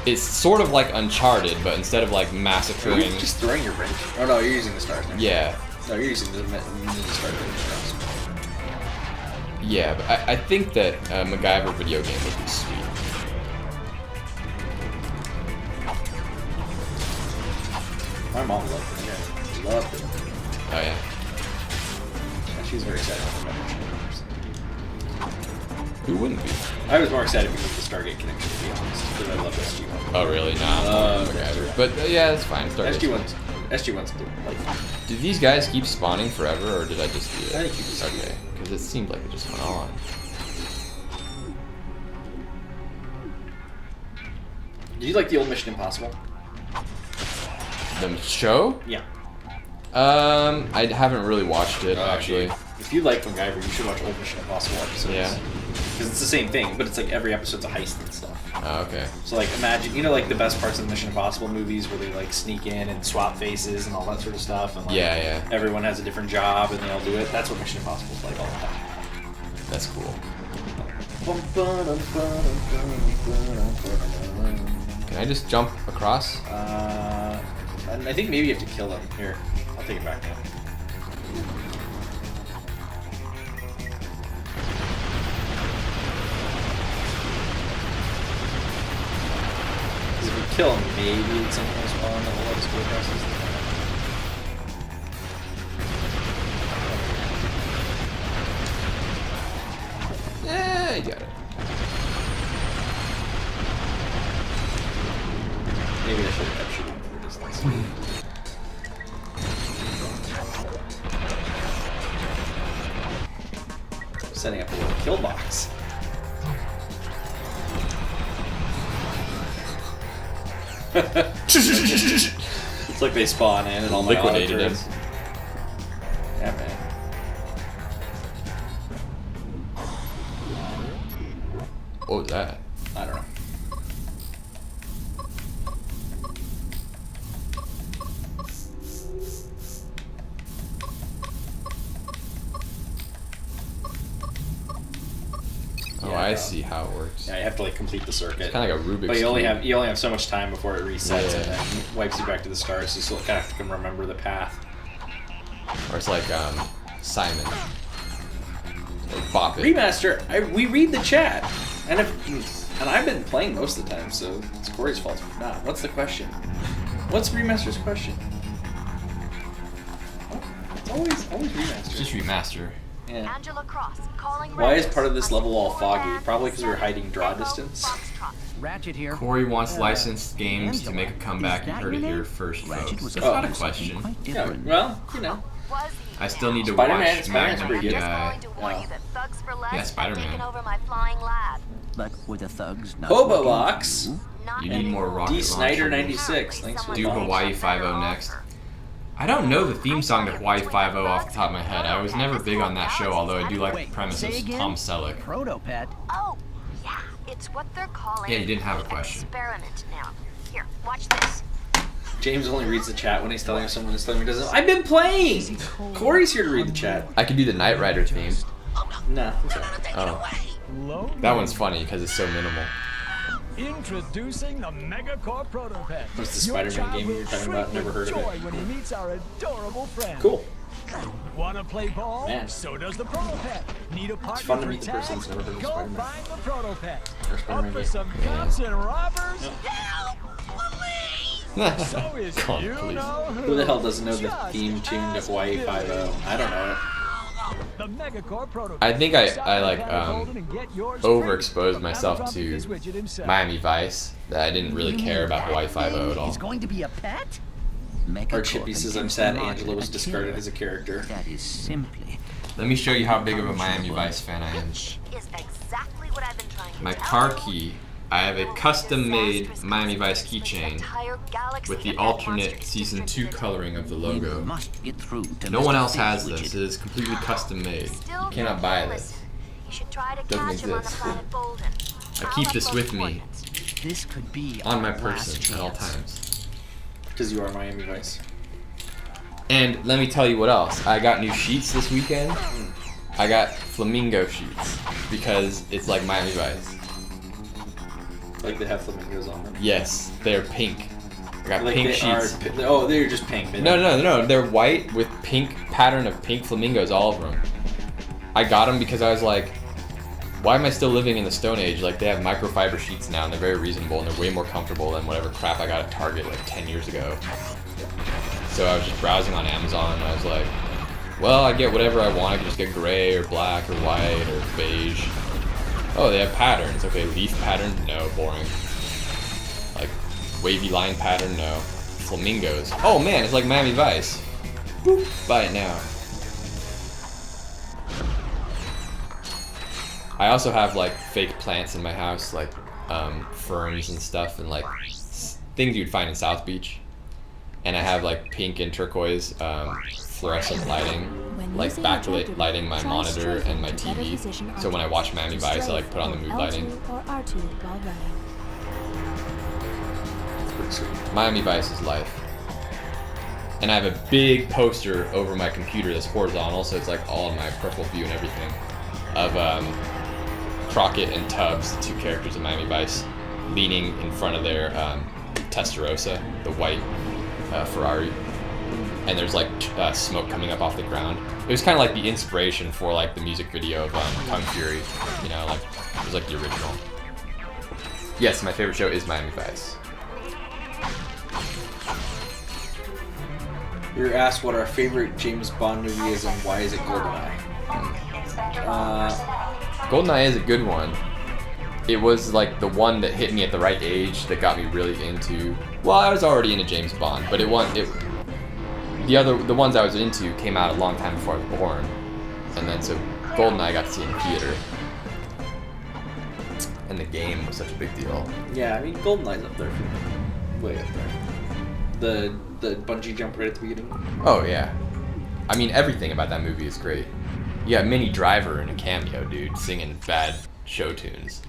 Speaker 2: It's sort of like Uncharted, but instead of like massacring.
Speaker 4: Are you just throwing your wrench? Oh no, you're using the stars now.
Speaker 2: Yeah.
Speaker 4: No, you're using the stars.
Speaker 2: Yeah, but I think that a MacGyver video game would be sweet.
Speaker 4: My mom loved it. Yeah, loved it.
Speaker 2: Oh yeah.
Speaker 4: Yeah, she's very excited about the membership.
Speaker 2: Who wouldn't be?
Speaker 4: I was more excited because of the Stargate connection, to be honest, because I love SG-1.
Speaker 2: Oh really? Nah, MacGyver. But yeah, that's fine.
Speaker 4: SG-1's good. Like,
Speaker 2: did these guys keep spawning forever, or did I just do it?
Speaker 4: I think you just do
Speaker 2: okay, because it seemed like it just went on.
Speaker 4: Did you like the old Mission Impossible?
Speaker 2: The show?
Speaker 4: Yeah.
Speaker 2: I haven't really watched it actually.
Speaker 4: If you like MacGyver, you should watch old Mission Impossible episodes.
Speaker 2: Yeah.
Speaker 4: Because it's the same thing, but it's like every episode's a heist and stuff.
Speaker 2: Oh, okay.
Speaker 4: So like imagine, you know, like the best parts of the Mission Impossible movies where they like sneak in and swap faces and all that sort of stuff, and like
Speaker 2: yeah.
Speaker 4: everyone has a different job and they all do it. That's what Mission Impossible's like all the time.
Speaker 2: That's cool. Can I just jump across?
Speaker 4: I think maybe you have to kill them. Here, I'll take it back now. Because if we kill him, maybe it's something will spawn that will let us go across this.
Speaker 2: Yeah, you got it.
Speaker 4: Maybe I should have kept shooting from a distance. Setting up a little kill box. It's like they spawn in and all my
Speaker 2: Liquidated him.
Speaker 4: auto-turrets. Yeah, man.
Speaker 2: What was that?
Speaker 4: I don't know.
Speaker 2: Oh,
Speaker 4: Yeah,
Speaker 2: I
Speaker 4: no.
Speaker 2: see how it works.
Speaker 4: Yeah, you have to like complete the circuit.
Speaker 2: It's kind of like a Rubik's
Speaker 4: But you only
Speaker 2: Cube.
Speaker 4: have so much time before it resets and
Speaker 2: Yeah.
Speaker 4: then wipes you back to the start, so you still kind of have to remember the path.
Speaker 2: Or it's like Simon. Or Bop It.
Speaker 4: Remaster, we read the chat, and I've been playing most of the time, so it's Corey's fault if not. What's the question? What's Remaster's question? It's always Remaster.
Speaker 2: Just remaster.
Speaker 4: Yeah.
Speaker 9: Angela Cross, calling
Speaker 4: Why is
Speaker 9: Rex.
Speaker 4: part of this level all foggy?
Speaker 9: Command
Speaker 4: Probably because we were
Speaker 9: 7,
Speaker 4: hiding draw
Speaker 9: Echo,
Speaker 4: distance.
Speaker 9: Foxtrot.
Speaker 6: Ratchet here.
Speaker 2: Corey wants licensed games to make a
Speaker 6: Angela,
Speaker 2: comeback.
Speaker 6: is
Speaker 2: You
Speaker 6: that
Speaker 2: heard it
Speaker 6: your
Speaker 2: here
Speaker 6: name?
Speaker 2: first,
Speaker 6: Ratchet
Speaker 2: folks.
Speaker 6: was
Speaker 2: That's not a
Speaker 6: something
Speaker 2: question.
Speaker 6: quite
Speaker 4: Yeah,
Speaker 6: different.
Speaker 4: well, you know.
Speaker 9: Was he
Speaker 2: I still need to
Speaker 4: Spiderman,
Speaker 2: watch
Speaker 4: Spiderman's
Speaker 2: Magnum
Speaker 4: pretty good.
Speaker 9: Just
Speaker 2: PI.
Speaker 9: calling to warn you that Thugs for Less
Speaker 2: Yeah,
Speaker 9: have
Speaker 2: Spider-Man.
Speaker 9: taken over my flying lab.
Speaker 6: But with the thugs not
Speaker 4: Hobo
Speaker 6: working
Speaker 4: Box.
Speaker 6: for you,
Speaker 9: Not
Speaker 2: You need more
Speaker 9: anymore.
Speaker 2: rocket
Speaker 4: D Snyder
Speaker 2: launchers.
Speaker 4: 96. Thanks for
Speaker 2: Do
Speaker 4: the
Speaker 2: Hawaii
Speaker 4: follow.
Speaker 2: 5-0 next. I don't know the theme song to Hawaii 5-0 off the top of my head. I was never big on that show, although I do like the
Speaker 6: Wait,
Speaker 2: premise
Speaker 6: say
Speaker 2: of
Speaker 6: again?
Speaker 2: Tom Selleck.
Speaker 6: Protopet.
Speaker 9: Oh, yeah. It's what they're calling
Speaker 2: Yeah, you didn't have a
Speaker 9: the
Speaker 2: question.
Speaker 9: experiment now. Here, watch this.
Speaker 4: James only reads the chat when he's telling someone is telling me he doesn't. I've been playing! Corey's here to read the chat.
Speaker 2: I could do the Knight Rider theme.
Speaker 4: Nah, it's alright.
Speaker 2: Oh, that one's funny because it's so minimal.
Speaker 10: Introducing the Megacore Protopet.
Speaker 4: What's the
Speaker 10: Your
Speaker 4: Spider-Man
Speaker 10: child
Speaker 4: game
Speaker 10: will
Speaker 4: you're talking
Speaker 10: shriek
Speaker 4: about? Never
Speaker 10: with
Speaker 4: heard of
Speaker 10: joy
Speaker 4: it.
Speaker 10: when he meets our adorable friend.
Speaker 4: Cool.
Speaker 10: Wanna play ball?
Speaker 4: Man.
Speaker 10: So does the Protopet. Need a partner
Speaker 4: fun to
Speaker 10: for
Speaker 4: meet the
Speaker 10: tag?
Speaker 4: person that's never heard of
Speaker 10: Go
Speaker 4: Spider-Man.
Speaker 10: find the Protopet.
Speaker 4: Or Spider-Man
Speaker 10: Up for
Speaker 4: game.
Speaker 10: some cops and robbers? So is
Speaker 2: Come on,
Speaker 10: you
Speaker 2: please.
Speaker 10: know
Speaker 4: Who the hell doesn't know the
Speaker 10: Just
Speaker 4: theme tune to
Speaker 10: ask
Speaker 4: Hawaii
Speaker 10: Billy.
Speaker 4: 5-0? I don't know it.
Speaker 10: The Megacore Protopet.
Speaker 2: I think I like
Speaker 10: Stop at Golden and get yours
Speaker 2: overexposed
Speaker 10: free
Speaker 2: myself
Speaker 10: from
Speaker 2: to
Speaker 10: Amazon Business Widget himself.
Speaker 2: Miami Vice that I didn't really care about Hawaii 5-0 at all.
Speaker 6: He's going to be a pet?
Speaker 4: Our Chippy
Speaker 6: Megacorp
Speaker 4: says I'm
Speaker 6: intends
Speaker 4: sad
Speaker 6: to launch
Speaker 4: Angela was
Speaker 6: a
Speaker 4: discarded
Speaker 6: killer.
Speaker 4: as a character.
Speaker 6: That is simply
Speaker 2: Let me show you how big of a Miami Vice fan I am.
Speaker 9: Which is exactly what I've been trying to
Speaker 2: My
Speaker 9: tell
Speaker 2: car
Speaker 9: you.
Speaker 2: key, I have a custom-made Miami Vice keychain with the alternate Season 2 coloring of the logo.
Speaker 6: must get through to
Speaker 2: No
Speaker 6: Mr.
Speaker 2: one else
Speaker 6: Fish
Speaker 2: has
Speaker 6: Widget.
Speaker 2: this. It is completely custom made. You cannot buy this.
Speaker 9: You should try to
Speaker 2: Doesn't
Speaker 9: catch him on the
Speaker 2: exist.
Speaker 9: planet Golden.
Speaker 2: I keep this with me
Speaker 6: This could be
Speaker 2: on my
Speaker 6: our last
Speaker 2: person at all
Speaker 6: chance.
Speaker 2: times.
Speaker 4: Because you are Miami Vice.
Speaker 2: And let me tell you what else. I got new sheets this weekend. I got flamingo sheets because it's like Miami Vice.
Speaker 4: Like they have flamingos on them.
Speaker 2: Yes, they're pink. I got
Speaker 4: Like
Speaker 2: pink
Speaker 4: they
Speaker 2: sheets.
Speaker 4: Oh, they're just pink. They
Speaker 2: No,
Speaker 4: don't-
Speaker 2: no, no. They're white with pink pattern of pink flamingos all over them. I got them because I was like, why am I still living in the Stone Age? Like, they have microfiber sheets now, and they're very reasonable, and they're way more comfortable than whatever crap I got at Target like 10 years ago. So I was just browsing on Amazon, and I was like, well, I get whatever I want. I can just get gray or black or white or beige. Oh, they have patterns. Okay, leaf pattern? No, boring. Like, wavy line pattern? No. Flamingos. Oh man, it's like Miami Vice. Boop. Buy it now. I also have like fake plants in my house, like ferns and stuff, and like things you'd find in South Beach. And I have like pink and turquoise fluorescent lighting, like backlit lighting my monitor and my TV. So when I watch Miami Vice, I like put on the mood lighting.
Speaker 1: Or R2 while running.
Speaker 4: It's pretty sweet.
Speaker 2: Miami Vice is life. And I have a big poster over my computer that's horizontal, so it's like all in my peripheral view and everything, of Crockett and Tubbs, the two characters of Miami Vice, leaning in front of their Testarossa, the white Ferrari. And there's like smoke coming up off the ground. It was kind of like the inspiration for like the music video of Kung Fury, you know, like it was like the original. Yes, my favorite show is Miami Vice.
Speaker 4: We were asked what our favorite James Bond movie is and why is it GoldenEye?
Speaker 2: GoldenEye is a good one. It was like the one that hit me at the right age that got me really into. Well, I was already into James Bond, but the ones I was into came out a long time before I was born, and then so GoldenEye I got to see in theater. And the game was such a big deal.
Speaker 4: Yeah, I mean, GoldenEye's up there. Way up there. The bungee jump right at the beginning.
Speaker 2: Oh, yeah. I mean, everything about that movie is great. You got Minnie Driver in a cameo, dude, singing bad show tunes.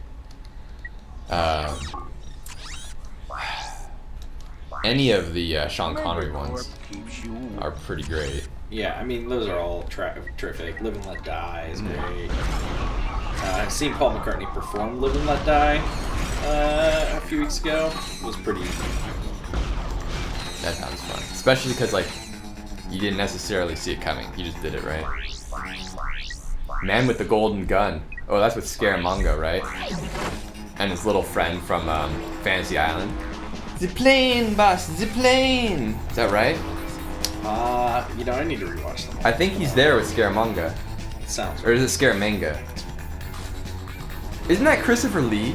Speaker 2: Any of the Sean Connery ones are pretty great.
Speaker 4: Yeah, I mean, those are all terrific. Live and Let Die is great. I've seen Paul McCartney perform Live and Let Die a few weeks ago. It was pretty...
Speaker 2: That sounds fun. Especially because, like, you didn't necessarily see it coming. You just did it, right? Man with the Golden Gun. Oh, that's with Scaramanga, right? And his little friend from Fantasy Island. The plane, boss, the plane! Is that right?
Speaker 4: You know, I need to rewatch them.
Speaker 2: I think he's there with Scaramanga.
Speaker 4: Sounds
Speaker 2: Or is it Scaramanga? Isn't that Christopher Lee?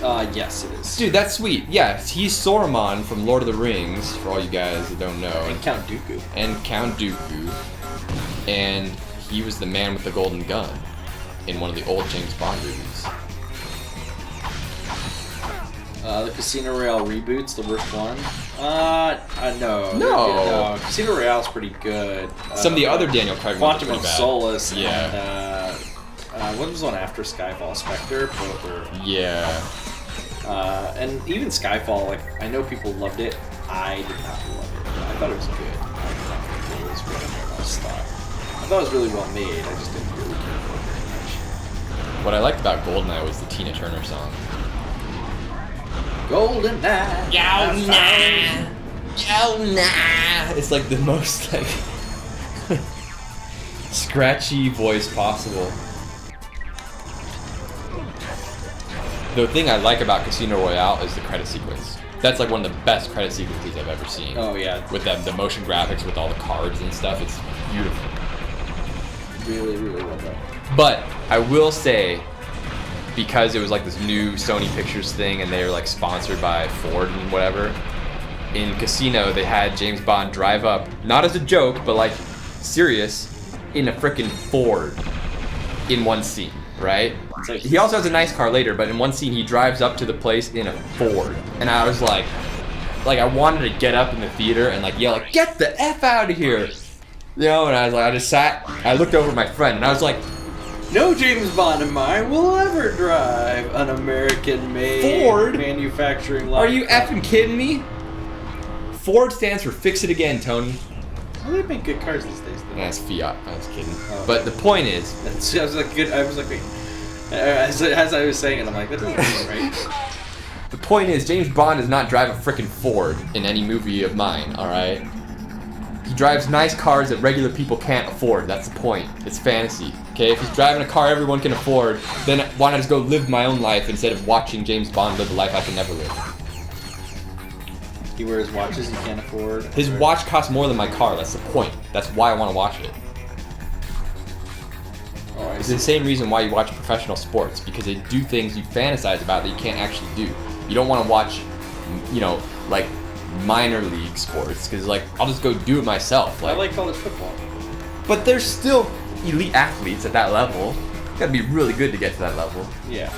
Speaker 4: Yes, it is.
Speaker 2: Dude, that's sweet. Yeah, he's Saruman from Lord of the Rings, for all you guys that don't know.
Speaker 4: And Count Dooku.
Speaker 2: And Count Dooku. And he was the man with the golden gun in one of the old James Bond movies.
Speaker 4: The Casino Royale reboot's the worst one. No.
Speaker 2: No.
Speaker 4: Casino Royale's pretty good.
Speaker 2: Some of the other Daniel Craig ones are
Speaker 4: Quantum
Speaker 2: pretty
Speaker 4: of
Speaker 2: bad.
Speaker 4: Solace.
Speaker 2: Yeah.
Speaker 4: And, what was the one after Skyfall? Spectre? Both are...
Speaker 2: Yeah.
Speaker 4: And even Skyfall, like, I know people loved it. I did not love it. I thought it was good. I did not think it was what everyone else thought. I thought it was really well made. I just didn't really care for it very much.
Speaker 2: What I liked about GoldenEye was the Tina Turner song.
Speaker 4: GoldenEye.
Speaker 2: Nah. It's like the most like scratchy voice possible. The thing I like about Casino Royale is the credit sequence. That's like one of the best credit sequences I've ever seen.
Speaker 4: Oh yeah.
Speaker 2: With the motion graphics, with all the cards and stuff, it's beautiful.
Speaker 4: Really, really well done.
Speaker 2: But I will say, because it was like this new Sony Pictures thing and they were like sponsored by Ford and whatever, in Casino they had James Bond drive up, not as a joke, but like serious, in a frickin' Ford in one scene, right?
Speaker 4: Like,
Speaker 2: he also has a nice car later, but in one scene he drives up to the place in a Ford. And I was like I wanted to get up in the theater and like yell like, get the F out of here! You know, and I was like, I just sat, I looked over at my friend and I was like,
Speaker 4: no James Bond of mine will ever drive an American-made
Speaker 2: Ford
Speaker 4: manufacturing line.
Speaker 2: Are you effing kidding me? Ford stands for fix it again, Tony.
Speaker 4: Well, they make good cars these days, though.
Speaker 2: That's Fiat. I was kidding.
Speaker 4: Oh.
Speaker 2: But the point is,
Speaker 4: I was like, wait. As I was saying it, I'm like, that doesn't seem right.
Speaker 2: the point is, James Bond does not drive a frickin' Ford in any movie of mine. All right. He drives nice cars that regular people can't afford. That's the point. It's fantasy. Okay, if he's driving a car everyone can afford, then why not just go live my own life instead of watching James Bond live a life I can never live?
Speaker 4: He wears watches he can't afford.
Speaker 2: His watch costs more than my car. That's the point. That's why I want to watch it.
Speaker 4: Oh, I
Speaker 2: It's
Speaker 4: see.
Speaker 2: the same reason why you watch professional sports, because they do things you fantasize about that you can't actually do. You don't want to watch, you know, like minor league sports, because like I'll just go do it myself.
Speaker 4: I like college football.
Speaker 2: But there's still elite athletes at that level. You gotta be really good to get to that level.
Speaker 4: Yeah.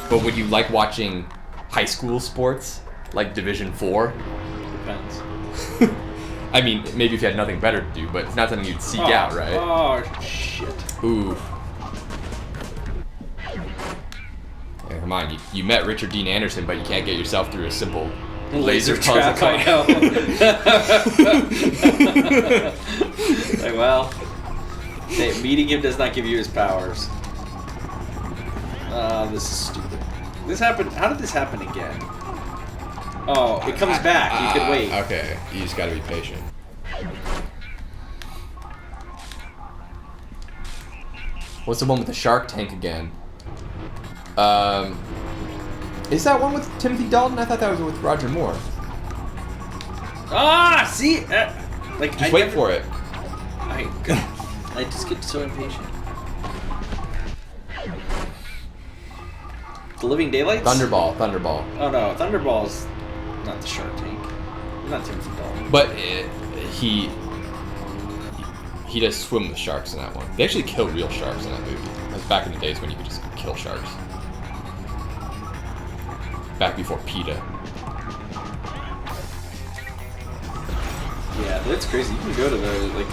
Speaker 2: But would you like watching high school sports, like Division 4?
Speaker 4: Depends.
Speaker 2: I mean, maybe if you had nothing better to do, but it's not something you'd seek out, right?
Speaker 4: Oh, shit.
Speaker 2: Ooh. Yeah, come on, you met Richard Dean Anderson, but you can't get yourself through a simple laser puzzle.
Speaker 4: trap, I know. Like, well, hey, meeting him does not give you his powers. This is stupid. This happened. How did this happen again? Oh, it comes back. You can wait.
Speaker 2: Okay, you just gotta be patient. What's the one with the Shark Tank again? Is that one with Timothy Dalton? I thought that was with Roger Moore.
Speaker 4: Ah, see, like
Speaker 2: Just wait for it.
Speaker 4: I just get so impatient. The Living Daylights?
Speaker 2: Thunderball.
Speaker 4: Oh no, Thunderball's not the Shark Tank. Not Timothy Dalton.
Speaker 2: But he does swim with sharks in that one. They actually kill real sharks in that movie. That was back in the days when you could just kill sharks. Back before PETA.
Speaker 4: Yeah, that's crazy. You can go to the, like,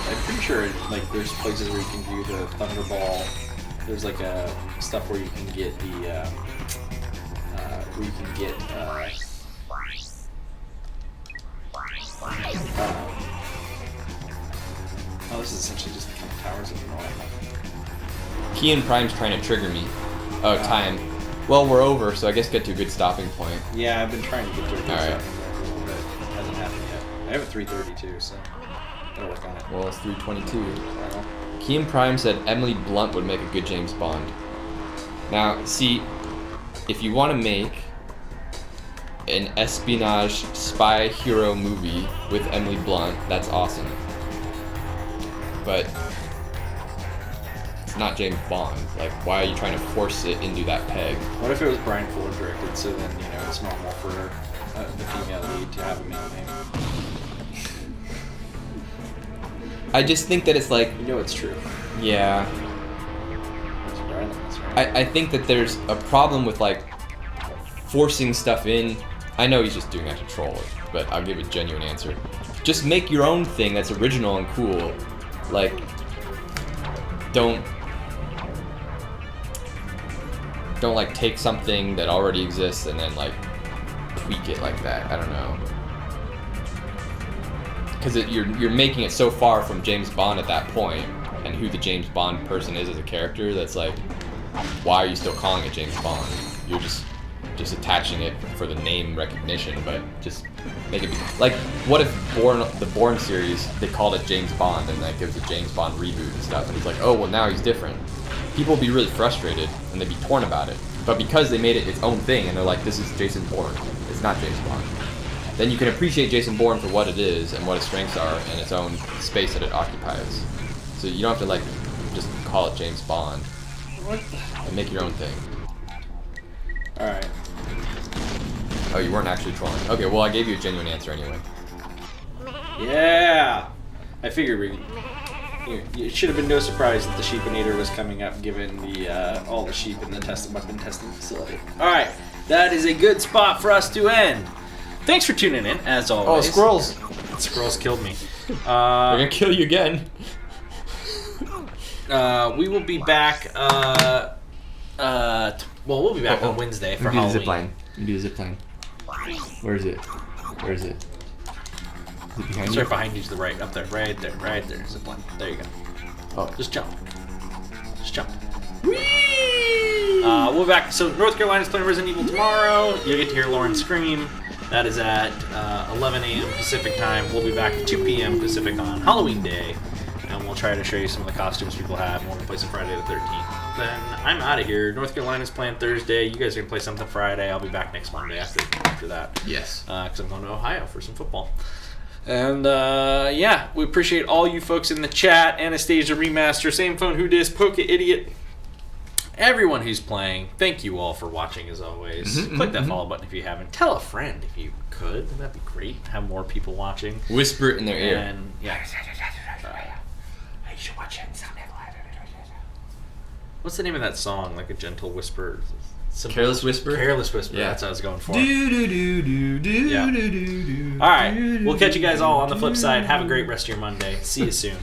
Speaker 4: I'm pretty sure, like, there's places where you can view the Thunderball. There's, like, stuff where you can get the, where you can get, oh, this is essentially just the kind of towers of North.
Speaker 2: Key and Prime's trying to trigger me. Oh, time. Well, we're over, so I guess get to a good stopping point.
Speaker 4: Yeah, I've been trying to get to a good
Speaker 2: Alright.
Speaker 4: stopping point a little bit. It hasn't happened yet. I have a 332, so gotta work on it.
Speaker 2: Well, it's 3:22.
Speaker 4: Well,
Speaker 2: Key and Prime said Emily Blunt would make a good James Bond. Now, see, if you want to make an espionage spy hero movie with Emily Blunt, that's awesome. But it's not James Bond. Like, why are you trying to force it into that peg?
Speaker 4: what if it was Brian Fuller directed, so then, you know, it's normal for the female lead to have a male name?
Speaker 2: I just think that it's like,
Speaker 4: You know it's true.
Speaker 2: yeah.
Speaker 4: It's Brian, that's right.
Speaker 2: I think that there's a problem with like forcing stuff in. I know he's just doing that to troll it, but I'll give a genuine answer. Just make your own thing that's original and cool. Like, don't like take something that already exists and then like tweak it like that. I don't know. Because you're making it so far from James Bond at that point, and who the James Bond person is as a character. That's like, why are you still calling it James Bond? You're just attaching it for the name recognition, but just make it be, like, what if the Bourne series, they called it James Bond, and like it was a James Bond reboot and stuff, and it's like, oh well, now he's different. People would be really frustrated and they'd be torn about it. But because they made it its own thing, and they're like, this is Jason Bourne, it's not James Bond, then you can appreciate Jason Bourne for what it is and what its strengths are and its own space that it occupies. So you don't have to like just call it James Bond. And make your own thing.
Speaker 4: Alright.
Speaker 2: Oh, you weren't actually trolling. Okay, well I gave you a genuine answer anyway.
Speaker 4: Yeah! I figured it should have been no surprise that the Sheepinator was coming up, given the all the sheep in the weapon testing facility. Alright, that is a good spot for us to end. Thanks for tuning in, as always.
Speaker 2: Oh, squirrels!
Speaker 4: Squirrels killed me.
Speaker 2: They're gonna kill you again.
Speaker 4: We will be back, we'll be back on Wednesday for Halloween.
Speaker 2: You do the zipline. Where is it? Where is it? Is it behind
Speaker 4: It's
Speaker 2: you?
Speaker 4: right behind you to the right, up there, right there, zipline. There you go.
Speaker 2: Oh.
Speaker 4: Just jump. Just jump. We'll be back. So North Carolina's playing Resident Evil tomorrow. You'll get to hear Lauren scream. That is at 11 a.m. Pacific time. We'll be back at 2 p.m. Pacific on Halloween Day. And we'll try to show you some of the costumes people have. And we're going to play some Friday the 13th. Then I'm out of here. North Carolina's playing Thursday. You guys are going to play something Friday. I'll be back next Monday after that.
Speaker 2: Yes.
Speaker 4: Because I'm going to Ohio for some football. And yeah, we appreciate all you folks in the chat. Anastasia Remaster, Same Phone, Who Dis, Poke Idiot, everyone who's playing. Thank you all for watching as always. Click that follow button if you haven't. Tell a friend if you could. That'd be great. Have more people watching.
Speaker 2: Whisper it in their ear.
Speaker 4: And yeah.
Speaker 3: You should watch Insomniac Live.
Speaker 4: What's the name of that song? Like a gentle whisper.
Speaker 2: Careless Whisper?
Speaker 4: Careless Whisper.
Speaker 2: Yeah.
Speaker 4: That's what I was going for.
Speaker 2: Yeah.
Speaker 4: All right. We'll catch you guys all on the flip side. Have a great rest of your Monday. See you soon.